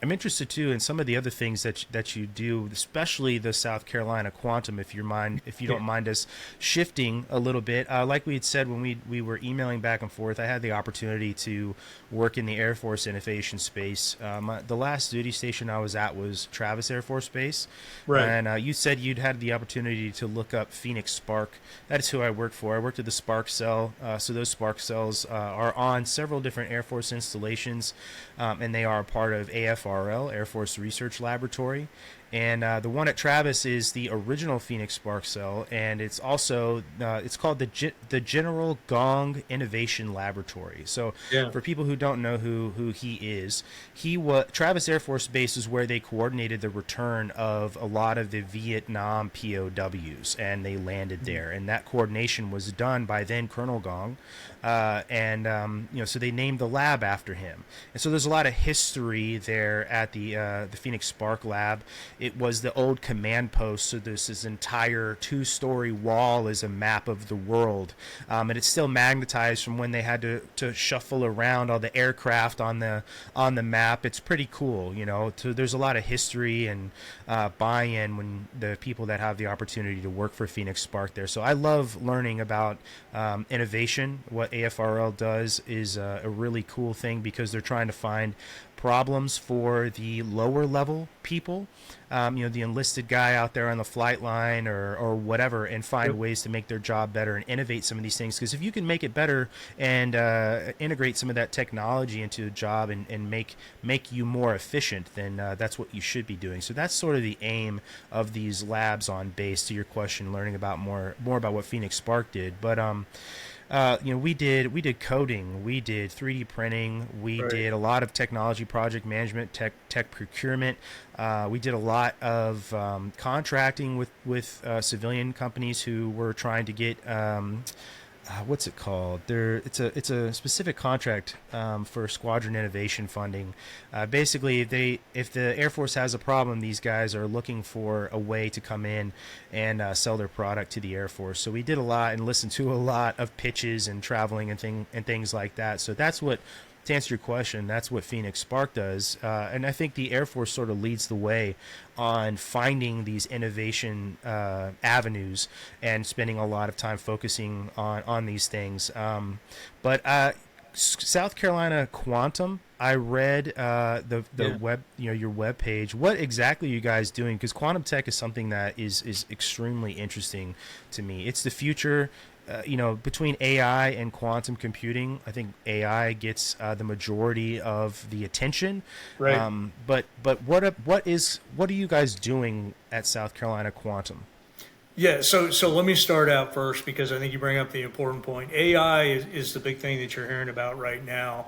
I'm interested too in some of the other things that you do, especially the South Carolina Quantum. If you don't mind us shifting a little bit, like we had said when we were emailing back and forth, I had the opportunity to work in the Air Force innovation space. The last duty station I was at was Travis Air Force Base, right? And you said you'd had the opportunity to look up Phoenix Spark. That is who I worked for. I worked at the Spark Cell. So those Spark Cells are on several different Air Force installations, and they are a part of AFRL, Air Force Research Laboratory. And the one at Travis is the original Phoenix Spark Cell, and it's also it's called the General Gong Innovation Laboratory. So for people who don't know who he is, Travis Air Force Base is where they coordinated the return of a lot of the Vietnam POWs, and they landed there. And that coordination was done by then Colonel Gong, so they named the lab after him. And so there's a lot of history there at the Phoenix Spark Lab. it was the old command post. So there's this entire 2-story wall is a map of the world, and it's still magnetized from when they had to shuffle around all the aircraft on the map. It's pretty cool, So there's a lot of history and buy-in when the people that have the opportunity to work for Phoenix Spark there. So I love learning about innovation. What AFRL does is a really cool thing because they're trying to find problems for the lower level people, the enlisted guy out there on the flight line or whatever, and find ways to make their job better and innovate some of these things. Because if you can make it better and integrate some of that technology into a job and make you more efficient, then that's what you should be doing. So that's sort of the aim of these labs on base. To your question, learning about more about what Phoenix Spark did, but we did coding, we did 3D printing, we did a lot of technology project management, tech procurement. We did a lot of contracting with civilian companies who were trying to get what's it called? It's a specific contract for squadron innovation funding. Basically, if the Air Force has a problem, these guys are looking for a way to come in and sell their product to the Air Force. So we did a lot and listened to a lot of pitches and traveling and things like that. So that's what. To answer your question, that's what Phoenix Spark does, and I think the Air Force sort of leads the way on finding these innovation avenues and spending a lot of time focusing on these things. But South Carolina Quantum, I read the web, your web page. What exactly are you guys doing? Because quantum tech is something that is extremely interesting to me. It's the future. Between AI and quantum computing, I think AI gets the majority of the attention. Right. But what are you guys doing at South Carolina Quantum? Yeah, so let me start out first because I think you bring up the important point. AI is the big thing that you're hearing about right now,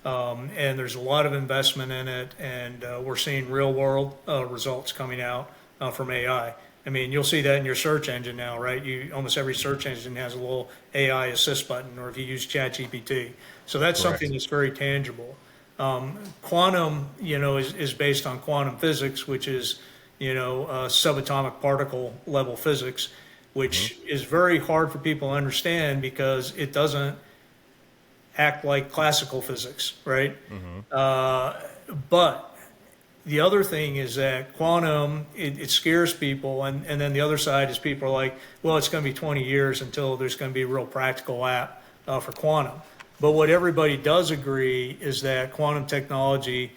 and there's a lot of investment in it, and we're seeing real world results coming out from AI. I mean, you'll see that in your search engine now, right? Almost every search engine has a little AI assist button, or if you use ChatGPT. So that's Correct. something that's very tangible. Quantum, is based on quantum physics, which is, subatomic particle level physics, which is very hard for people to understand because it doesn't act like classical physics, right? But the other thing is that quantum, it scares people, and then the other side is people are like, well, it's going to be 20 years until there's going to be a real practical app for quantum. But what everybody does agree is that quantum technology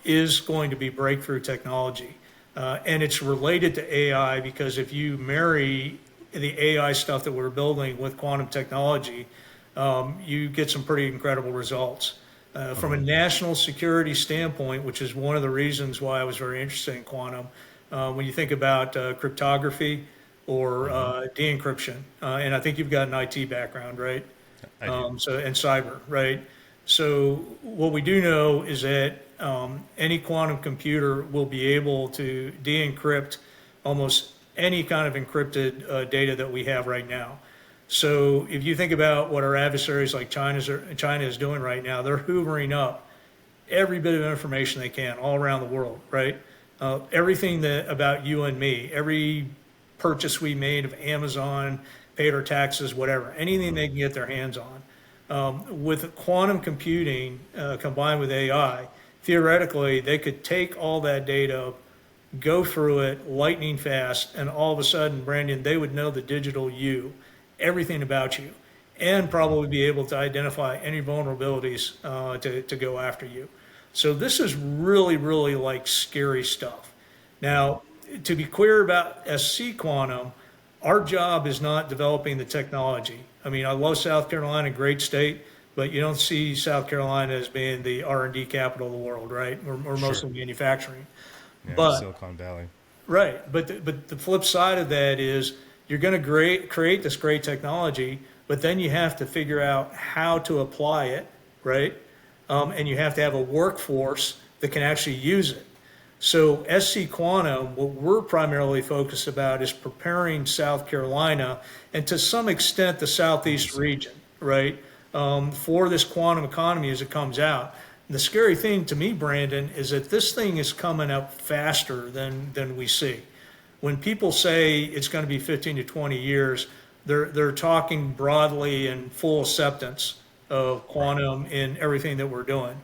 is going to be breakthrough technology. And it's related to AI because if you marry the AI stuff that we're building with quantum technology, you get some pretty incredible results. From a national security standpoint, which is one of the reasons why I was very interested in quantum, when you think about cryptography or de-encryption, and I think you've got an IT background, right? I do. And cyber, right? So what we do know is that any quantum computer will be able to de-encrypt almost any kind of encrypted data that we have right now. So if you think about what our adversaries like China is doing right now, they're hoovering up every bit of information they can all around the world, right? Everything about you and me, every purchase we made of Amazon, paid our taxes, whatever, anything they can get their hands on. With quantum computing combined with AI, theoretically, they could take all that data, go through it lightning fast, and all of a sudden, Brandon, they would know the digital you, everything about you, and probably be able to identify any vulnerabilities to go after you. So this is really, really like scary stuff. Now, to be clear about SC Quantum, our job is not developing the technology. I mean, I love South Carolina, great state, but you don't see South Carolina as being the R&D capital of the world, right? We're mostly manufacturing. Yeah, But Silicon Valley. right, but the flip side of that is you're going to create this great technology, but then you have to figure out how to apply it, right? And you have to have a workforce that can actually use it. So SC Quantum, what we're primarily focused about is preparing South Carolina and to some extent the Southeast region, right, for this quantum economy as it comes out. The scary thing to me, Brandon, is that this thing is coming up faster than we see. When people say it's going to be 15 to 20 years, they're talking broadly and full acceptance of quantum in everything that we're doing.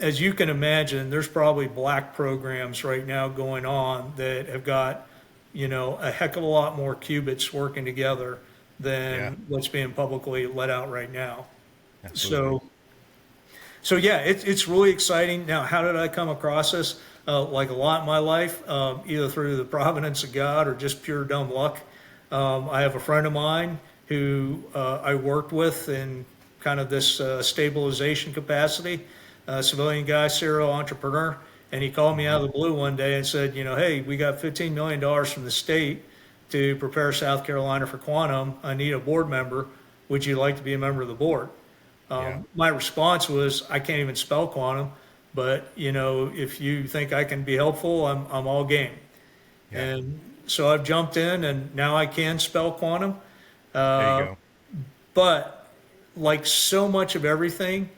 As you can imagine, there's probably black programs right now going on that have got, a heck of a lot more qubits working together than what's being publicly let out right now. Absolutely. So yeah, it's really exciting. Now, how did I come across this? Like a lot in my life, either through the providence of God or just pure dumb luck. I have a friend of mine who I worked with in kind of this stabilization capacity, civilian guy, serial entrepreneur. And he called me out of the blue one day and said, hey, we got $15 million from the state to prepare South Carolina for quantum. I need a board member. Would you like to be a member of the board? My response was, I can't even spell quantum, but if you think I can be helpful, I'm all game. Yeah. And so I've jumped in, and now I can spell quantum. There you go. But like so much of everything,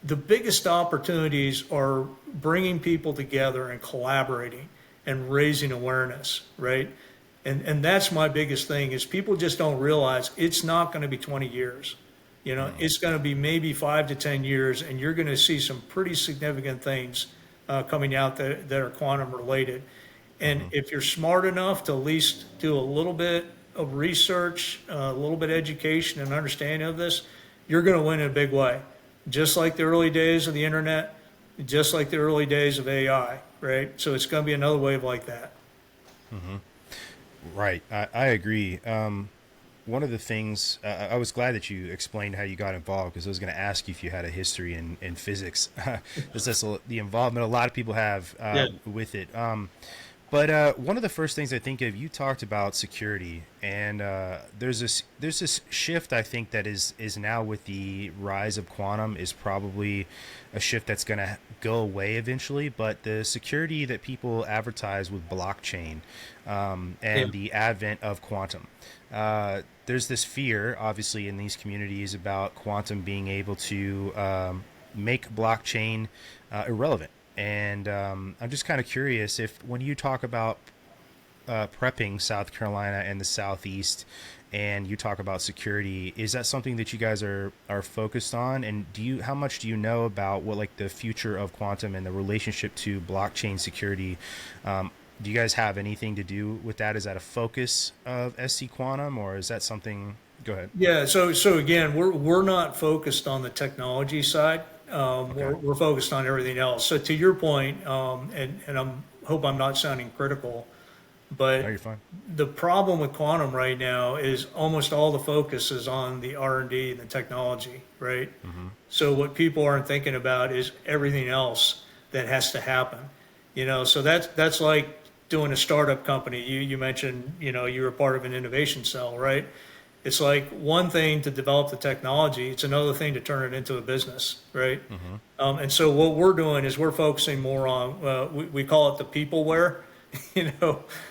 the biggest opportunities are bringing people together and collaborating and raising awareness, right? And that's my biggest thing is people just don't realize it's not going to be 20 years. It's going to be maybe 5 to 10 years, and you're going to see some pretty significant things coming out that are quantum related. And if you're smart enough to at least do a little bit of research, a little bit of education and understanding of this, you're going to win in a big way. Just like the early days of the internet, just like the early days of AI, right? So it's going to be another wave like that. Right. I agree. One of the things, I was glad that you explained how you got involved, because I was going to ask you if you had a history in physics. This is the involvement a lot of people have with it. But one of the first things I think of, you talked about security, and there's this shift I think that is now with the rise of quantum is probably a shift that's going to go away eventually. But the security that people advertise with blockchain and the advent of quantum. There's this fear, obviously, in these communities about quantum being able to make blockchain irrelevant. And I'm just kind of curious if, when you talk about prepping South Carolina and the Southeast, and you talk about security, is that something that you guys are focused on? And how much do you know about what, like, the future of quantum and the relationship to blockchain security? Do you guys have anything to do with that? Is that a focus of SC Quantum, or is that something? Go ahead. Yeah. So again, we're not focused on the technology side. We're focused on everything else. So to your point, and hope I'm not sounding critical, but no, you're fine. The problem with quantum right now is almost all the focus is on the R&D and the technology, right? So what people aren't thinking about is everything else that has to happen. So that's like doing a startup company. You mentioned, you were part of an innovation cell, right? It's like one thing to develop the technology. It's another thing to turn it into a business, right? And so what we're doing is we're focusing more on, we call it the peopleware,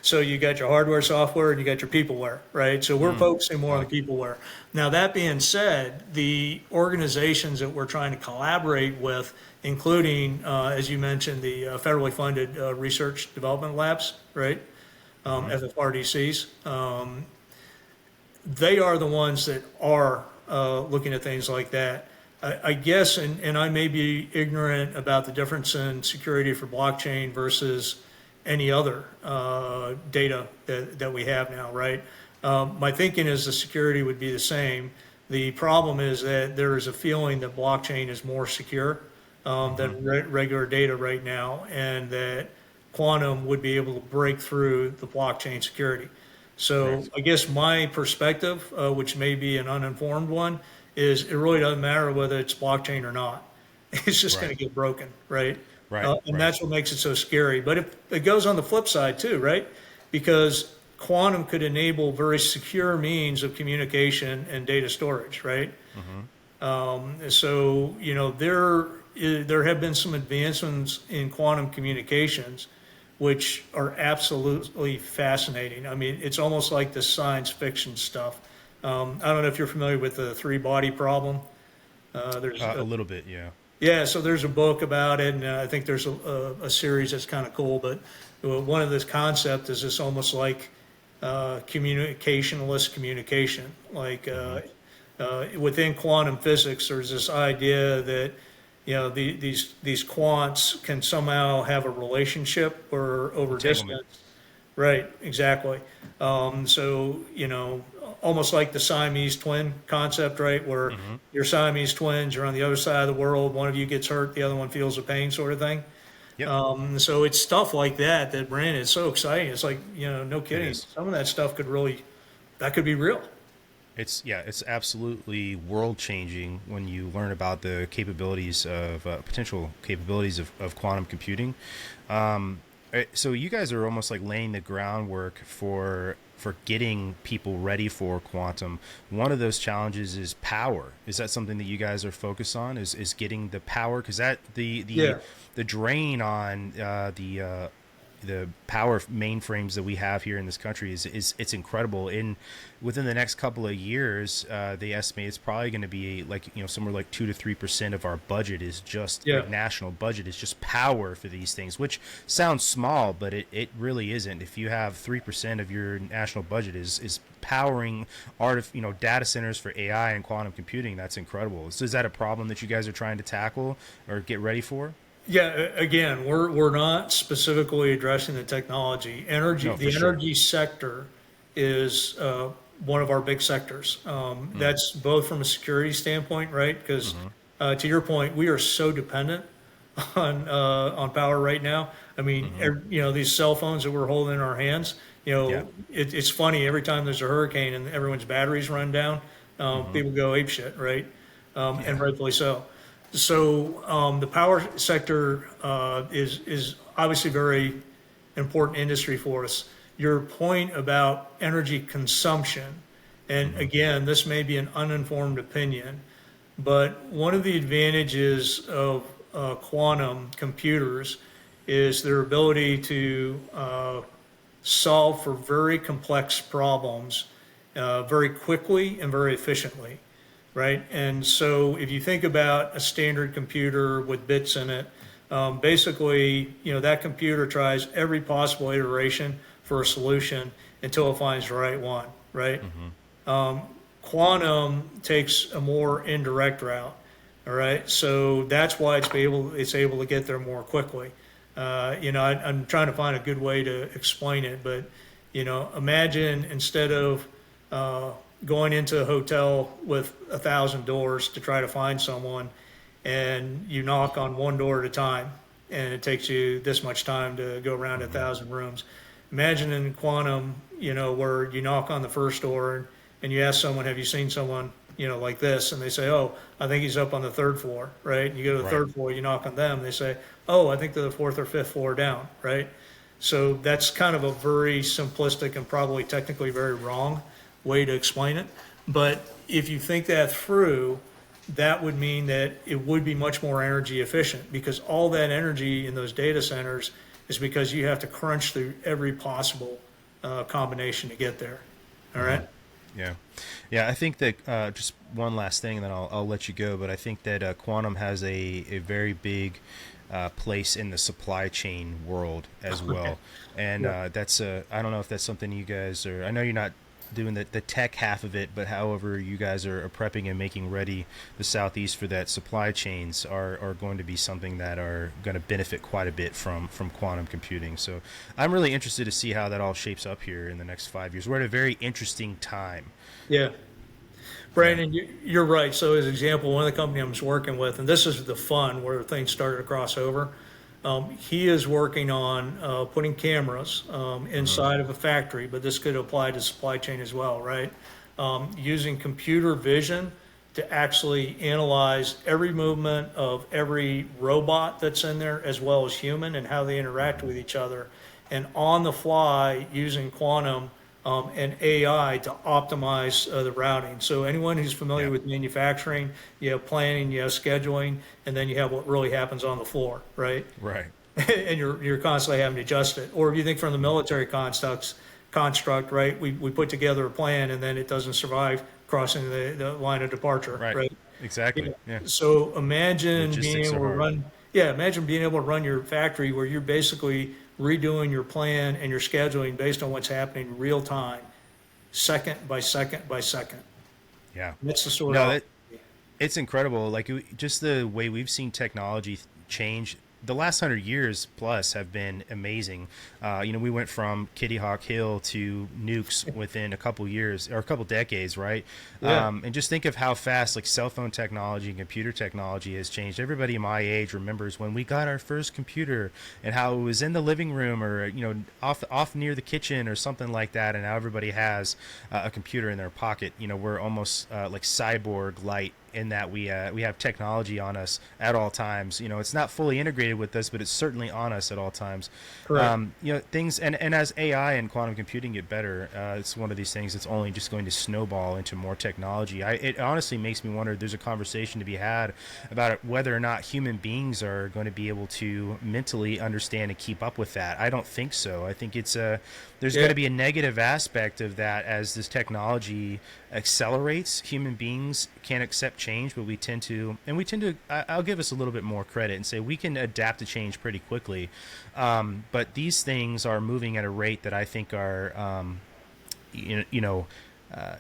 so you got your hardware, software, and you got your peopleware, right? So we're focusing more on the peopleware. Now, that being said, the organizations that we're trying to collaborate with, including, as you mentioned, the federally funded research development labs, right? FFRDCs, they are the ones that are looking at things like that. I guess, and I may be ignorant about the difference in security for blockchain versus any other data that we have now, right? My thinking is the security would be the same. The problem is that there is a feeling that blockchain is more secure than regular data right now, and that quantum would be able to break through the blockchain security. So I guess my perspective, which may be an uninformed one, is it really doesn't matter whether it's blockchain or not. It's just going to get broken, right? And that's what makes it so scary. But it goes on the flip side too, right? Because quantum could enable very secure means of communication and data storage, right? So, there have been some advancements in quantum communications which are absolutely fascinating. I mean, it's almost like the science fiction stuff. I don't know if you're familiar with the three-body problem. There's a little bit, yeah. Yeah, so there's a book about it, and I think there's a series that's kind of cool. But one of this concept is this almost like communicationless communication. Like within quantum physics, there's this idea that these quants can somehow have a relationship or over Entanglement. distance. Right, exactly. So, almost like the Siamese twin concept, right? Where you're Siamese twins, you're on the other side of the world, one of you gets hurt, the other one feels the pain, sort of thing. Yep, So it's stuff like that, Brandon, it's so exciting. It's like, no it kidding. is. Some of that stuff that could be real. It's absolutely world changing when you learn about the capabilities of potential capabilities of quantum computing. So you guys are almost like laying the groundwork for getting people ready for quantum. One of those challenges is power. Is that something that you guys are focused on? Is getting the power? Because that the drain on the power mainframes that we have here in this country is it's incredible. Within the next couple of years, they estimate it's probably going to be like somewhere like 2 to 3% of our budget is just like national budget is just power for these things, which sounds small, but it really isn't. If you have 3% of your national budget is powering data centers for AI and quantum computing, that's incredible. So is that a problem that you guys are trying to tackle or get ready for? Yeah, again, we're not specifically addressing the technology. No, for The sure. energy sector is one of our big sectors. That's both from a security standpoint, right? Because to your point, we are so dependent on power right now. I mean, these cell phones that we're holding in our hands. Yeah. It's funny every time there's a hurricane and everyone's batteries run down, people go apeshit, right? And rightfully so. So the power sector is obviously very important industry for us. Your point about energy consumption, and again, this may be an uninformed opinion, but one of the advantages of quantum computers is their ability to solve for very complex problems very quickly and very efficiently. Right. And so if you think about a standard computer with bits in it, basically, that computer tries every possible iteration for a solution until it finds the right one. Right. Quantum takes a more indirect route. All right. So that's why it's able to get there more quickly. I'm trying to find a good way to explain it, but, imagine instead of going into a hotel with 1,000 doors to try to find someone, and you knock on one door at a time, and it takes you this much time to go around 1,000 rooms. Imagine in quantum, where you knock on the first door and you ask someone, have you seen someone, like this? And they say, oh, I think he's up on the third floor, right? And you go to the third floor, you knock on them, they say, oh, I think they're the fourth or fifth floor down, right? So that's kind of a very simplistic and probably technically very wrong way to explain it. But if you think that through, that would mean that it would be much more energy efficient, because all that energy in those data centers is because you have to crunch through every possible combination to get there. All right. Yeah. I think that just one last thing, and then I'll let you go. But I think that quantum has a very big place in the supply chain world as well. And that's I don't know if that's something you guys are. I know you're not doing the tech half of it, but however you guys are prepping and making ready the Southeast for that, supply chains are going to be something that are going to benefit quite a bit from quantum computing. So I'm really interested to see how that all shapes up here in the next 5 years. We're at a very interesting time. Yeah. Brandon, you're right. So as an example, one of the companies I'm working with, and this is the fun where things started to cross over, he is working on putting cameras inside of a factory, but this could apply to supply chain as well, right? Using computer vision to actually analyze every movement of every robot that's in there, as well as human, and how they interact with each other. And on the fly, using quantum and AI to optimize the routing. So anyone who's familiar with manufacturing, you have planning, you have scheduling, and then you have what really happens on the floor, right? Right. And you're constantly having to adjust it. Or if you think from the military construct, right? We put together a plan and then it doesn't survive crossing the line of departure, right? exactly. Yeah. So imagine being Logistics able are to hard. run, yeah, imagine being able to run your factory where you're basically redoing your plan and your scheduling based on what's happening real time, second by second by second. Yeah. That's the sort No, of, that it's incredible. Like just the way we've seen technology change. The last 100 years plus have been amazing. We went from Kitty Hawk Hill to nukes within a couple years or a couple decades, right? yeah, And just think of how fast like cell phone technology and computer technology has changed. Everybody my age remembers when we got our first computer and how it was in the living room or off near the kitchen or something like that, and now everybody has a computer in their pocket. We're almost like cyborg light in that we have technology on us at all times. It's not fully integrated with us, but it's certainly on us at all times. correct. Things and as AI and quantum computing get better, it's one of these things that's only just going to snowball into more technology. It honestly makes me wonder. There's a conversation to be had about whether or not human beings are going to be able to mentally understand and keep up with that. I don't think so. I think there's Yeah. going to be a negative aspect of that as this technology accelerates. Human beings can't accept change, but we tend to. I'll give us a little bit more credit and say we can adapt to change pretty quickly. But these things are moving at a rate that I think are,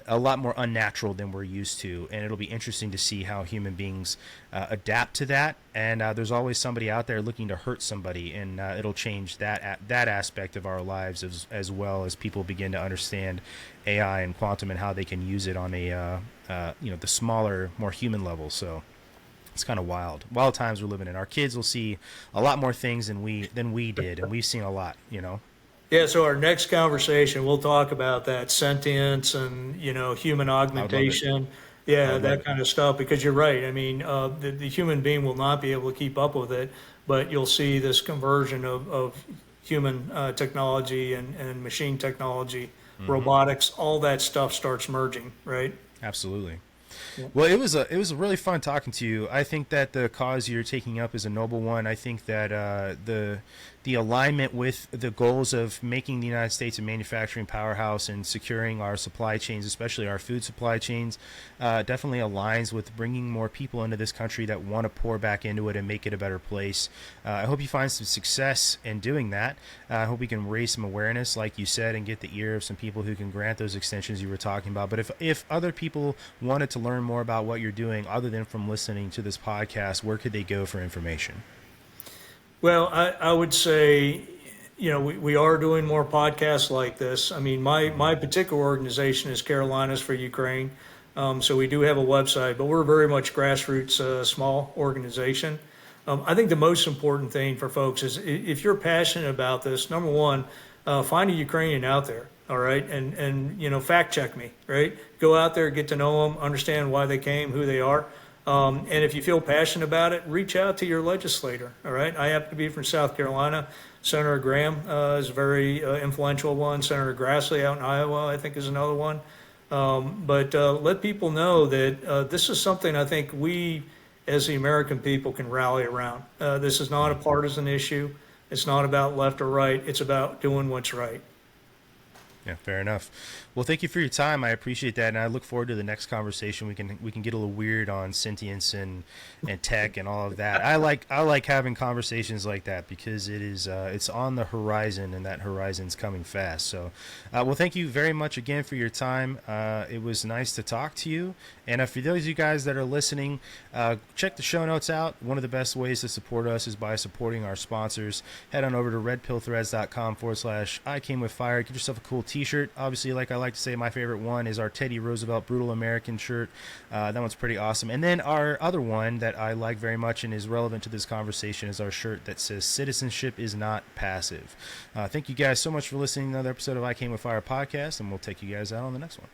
a lot more unnatural than we're used to, and it'll be interesting to see how human beings adapt to that. And there's always somebody out there looking to hurt somebody, and it'll change that aspect of our lives as well as people begin to understand AI and quantum and how they can use it on a the smaller, more human level. So it's kind of wild times we're living in. Our kids will see a lot more things than we did, and we've seen a lot. Yeah, so our next conversation, we'll talk about that sentience and, human I would love it. augmentation. I Yeah, would love that it. kind of stuff, because you're right. I mean, the human being will not be able to keep up with it, but you'll see this conversion of human technology and machine technology, Hmm. robotics, all that stuff starts merging, right? Absolutely. Yeah. Well, it was a really fun talking to you. I think that the cause you're taking up is a noble one. I think that the alignment with the goals of making the United States a manufacturing powerhouse and securing our supply chains, especially our food supply chains, definitely aligns with bringing more people into this country that want to pour back into it and make it a better place. I hope you find some success in doing that. I hope we can raise some awareness, like you said, and get the ear of some people who can grant those extensions you were talking about. But if other people wanted to learn more about what you're doing other than from listening to this podcast, where could they go for information? Well, I would say, we are doing more podcasts like this. I mean, my particular organization is Carolinas for Ukraine. So we do have a website, but we're very much grassroots, small organization. I think the most important thing for folks is if you're passionate about this, number one, find a Ukrainian out there. All right. And fact check me, right? Go out there, get to know them, understand why they came, who they are. And if you feel passionate about it, reach out to your legislator. All right. I happen to be from South Carolina. Senator Graham is a very influential one. Senator Grassley out in Iowa, I think, is another one. But let people know that this is something I think we, as the American people, can rally around. This is not a partisan issue. It's not about left or right. It's about doing what's right. Yeah, fair enough. Well, thank you for your time. I appreciate that, and I look forward to the next conversation. We can get a little weird on sentience and tech and all of that. I like having conversations like that because it's on the horizon, and that horizon's coming fast. So, well, thank you very much again for your time. It was nice to talk to you. And for those of you guys that are listening, check the show notes out. One of the best ways to support us is by supporting our sponsors. Head on over to redpillthreads.com/I came with fire. Get yourself a cool t-shirt. Obviously, like I like to say, my favorite one is our Teddy Roosevelt Brutal American shirt. That one's pretty awesome. And then our other one that I like very much and is relevant to this conversation is our shirt that says citizenship is not passive. Thank you guys so much for listening to another episode of I Came with Fire podcast, and we'll take you guys out on the next one.